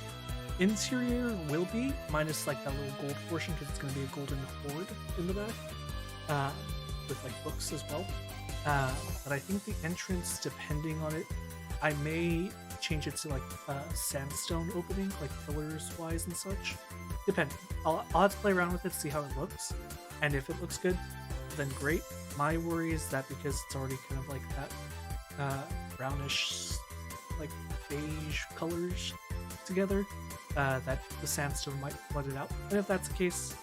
A: interior will be, minus like that little gold portion, because it's going to be a golden hoard in the back, with like books as well. But I think the entrance, depending on it, I may change it to like a sandstone opening, like pillars wise and such. Depending. I'll have to play around with it to see how it looks. And if it looks good, then great. My worry is that because it's already kind of like that brownish, like beige colors together, that the sandstone might flood it out. And if that's the case,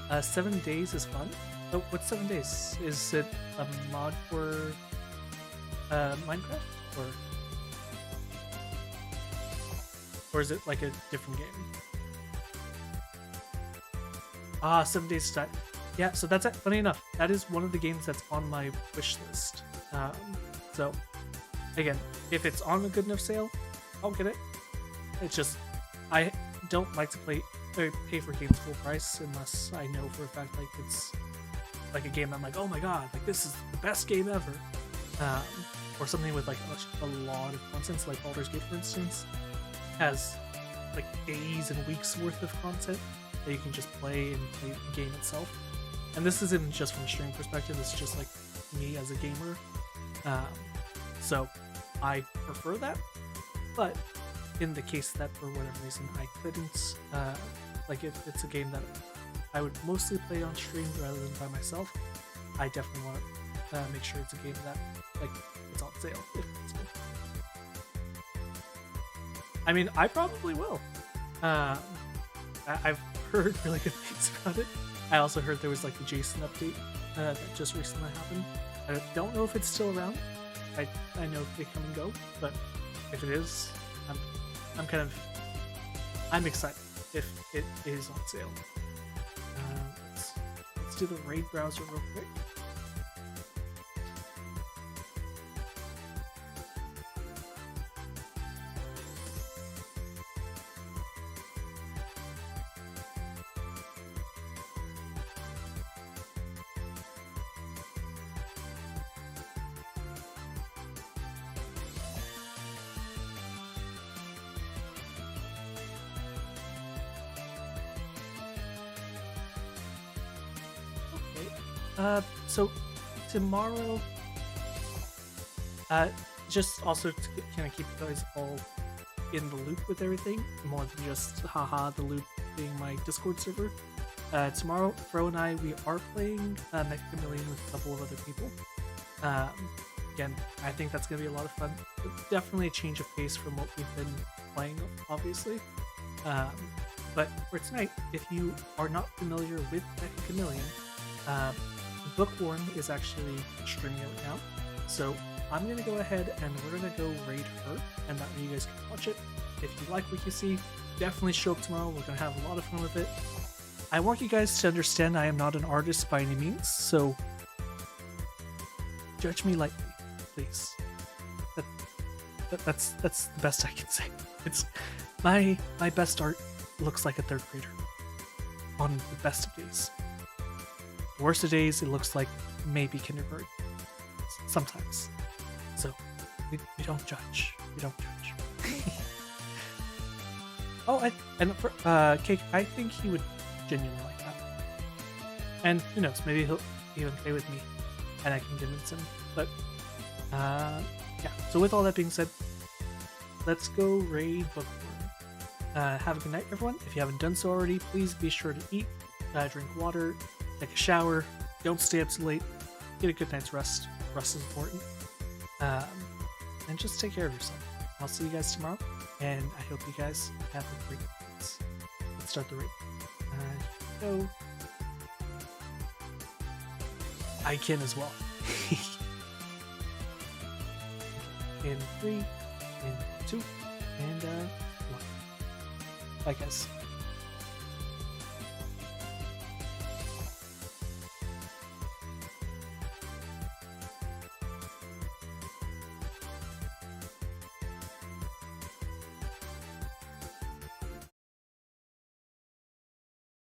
A: then 7 days is fun. Oh, what's 7 days? Is it a mod for Minecraft, or is it like a different game? 7 days to die. Yeah, so that's it. Funny enough, that is one of the games that's on my wish list. So again, if it's on a good enough sale, I'll get it. It's just I don't like to pay for games full price unless I know for a fact like it's like a game I'm like, oh my god, like this is the best game ever. Or something with like a lot of content, so like Baldur's Gate, for instance, has like days and weeks worth of content that you can just play and play the game itself. And this isn't just from a streaming perspective, it's just like me as a gamer. So I prefer that, but in the case that for whatever reason I couldn't, like if it's a game that I would mostly play on stream rather than by myself, I definitely want to make sure it's a game that like it's on sale if possible. I mean, I probably will. I've heard really good things about it. I also heard there was like the Jason update that just recently happened. I don't know if it's still around. I know they come and go, but if it is, I'm excited if it is on sale. Let's do the raid browser real quick. So tomorrow, just also to kind of keep you guys all in the loop with everything, more than just haha the loop being my Discord server. Tomorrow, Fro and I, we are playing Mecha Chameleon with a couple of other people. Again, I think that's going to be a lot of fun. Definitely a change of pace from what we've been playing, obviously. But for tonight, if you are not familiar with Mecha Chameleon, Bookworm is actually streaming it now, so I'm going to go ahead and we're going to go raid her, and that way you guys can watch it. If you like what you see, definitely show up tomorrow. We're going to have a lot of fun with it. I want you guys to understand I am not an artist by any means, so judge me lightly, please. That's the best I can say. It's my best art looks like a third grader on the best of days. The worst of days, it looks like maybe kindergarten. Sometimes. So, we don't judge. We don't judge. Cake, I think he would genuinely like that. And who knows, maybe he'll even play with me and I can convince him. But, yeah. So with all that being said, let's go raid Bookworm. Have a good night, everyone. If you haven't done so already, please be sure to eat, drink water, take a shower, don't stay up too late, get a good night's rest. Rest is important. And just take care of yourself. I'll see you guys tomorrow, and I hope you guys have a great night. Let's start the raid. Go. I can as well. Okay. In 3, in 2, and 1. Bye, guys.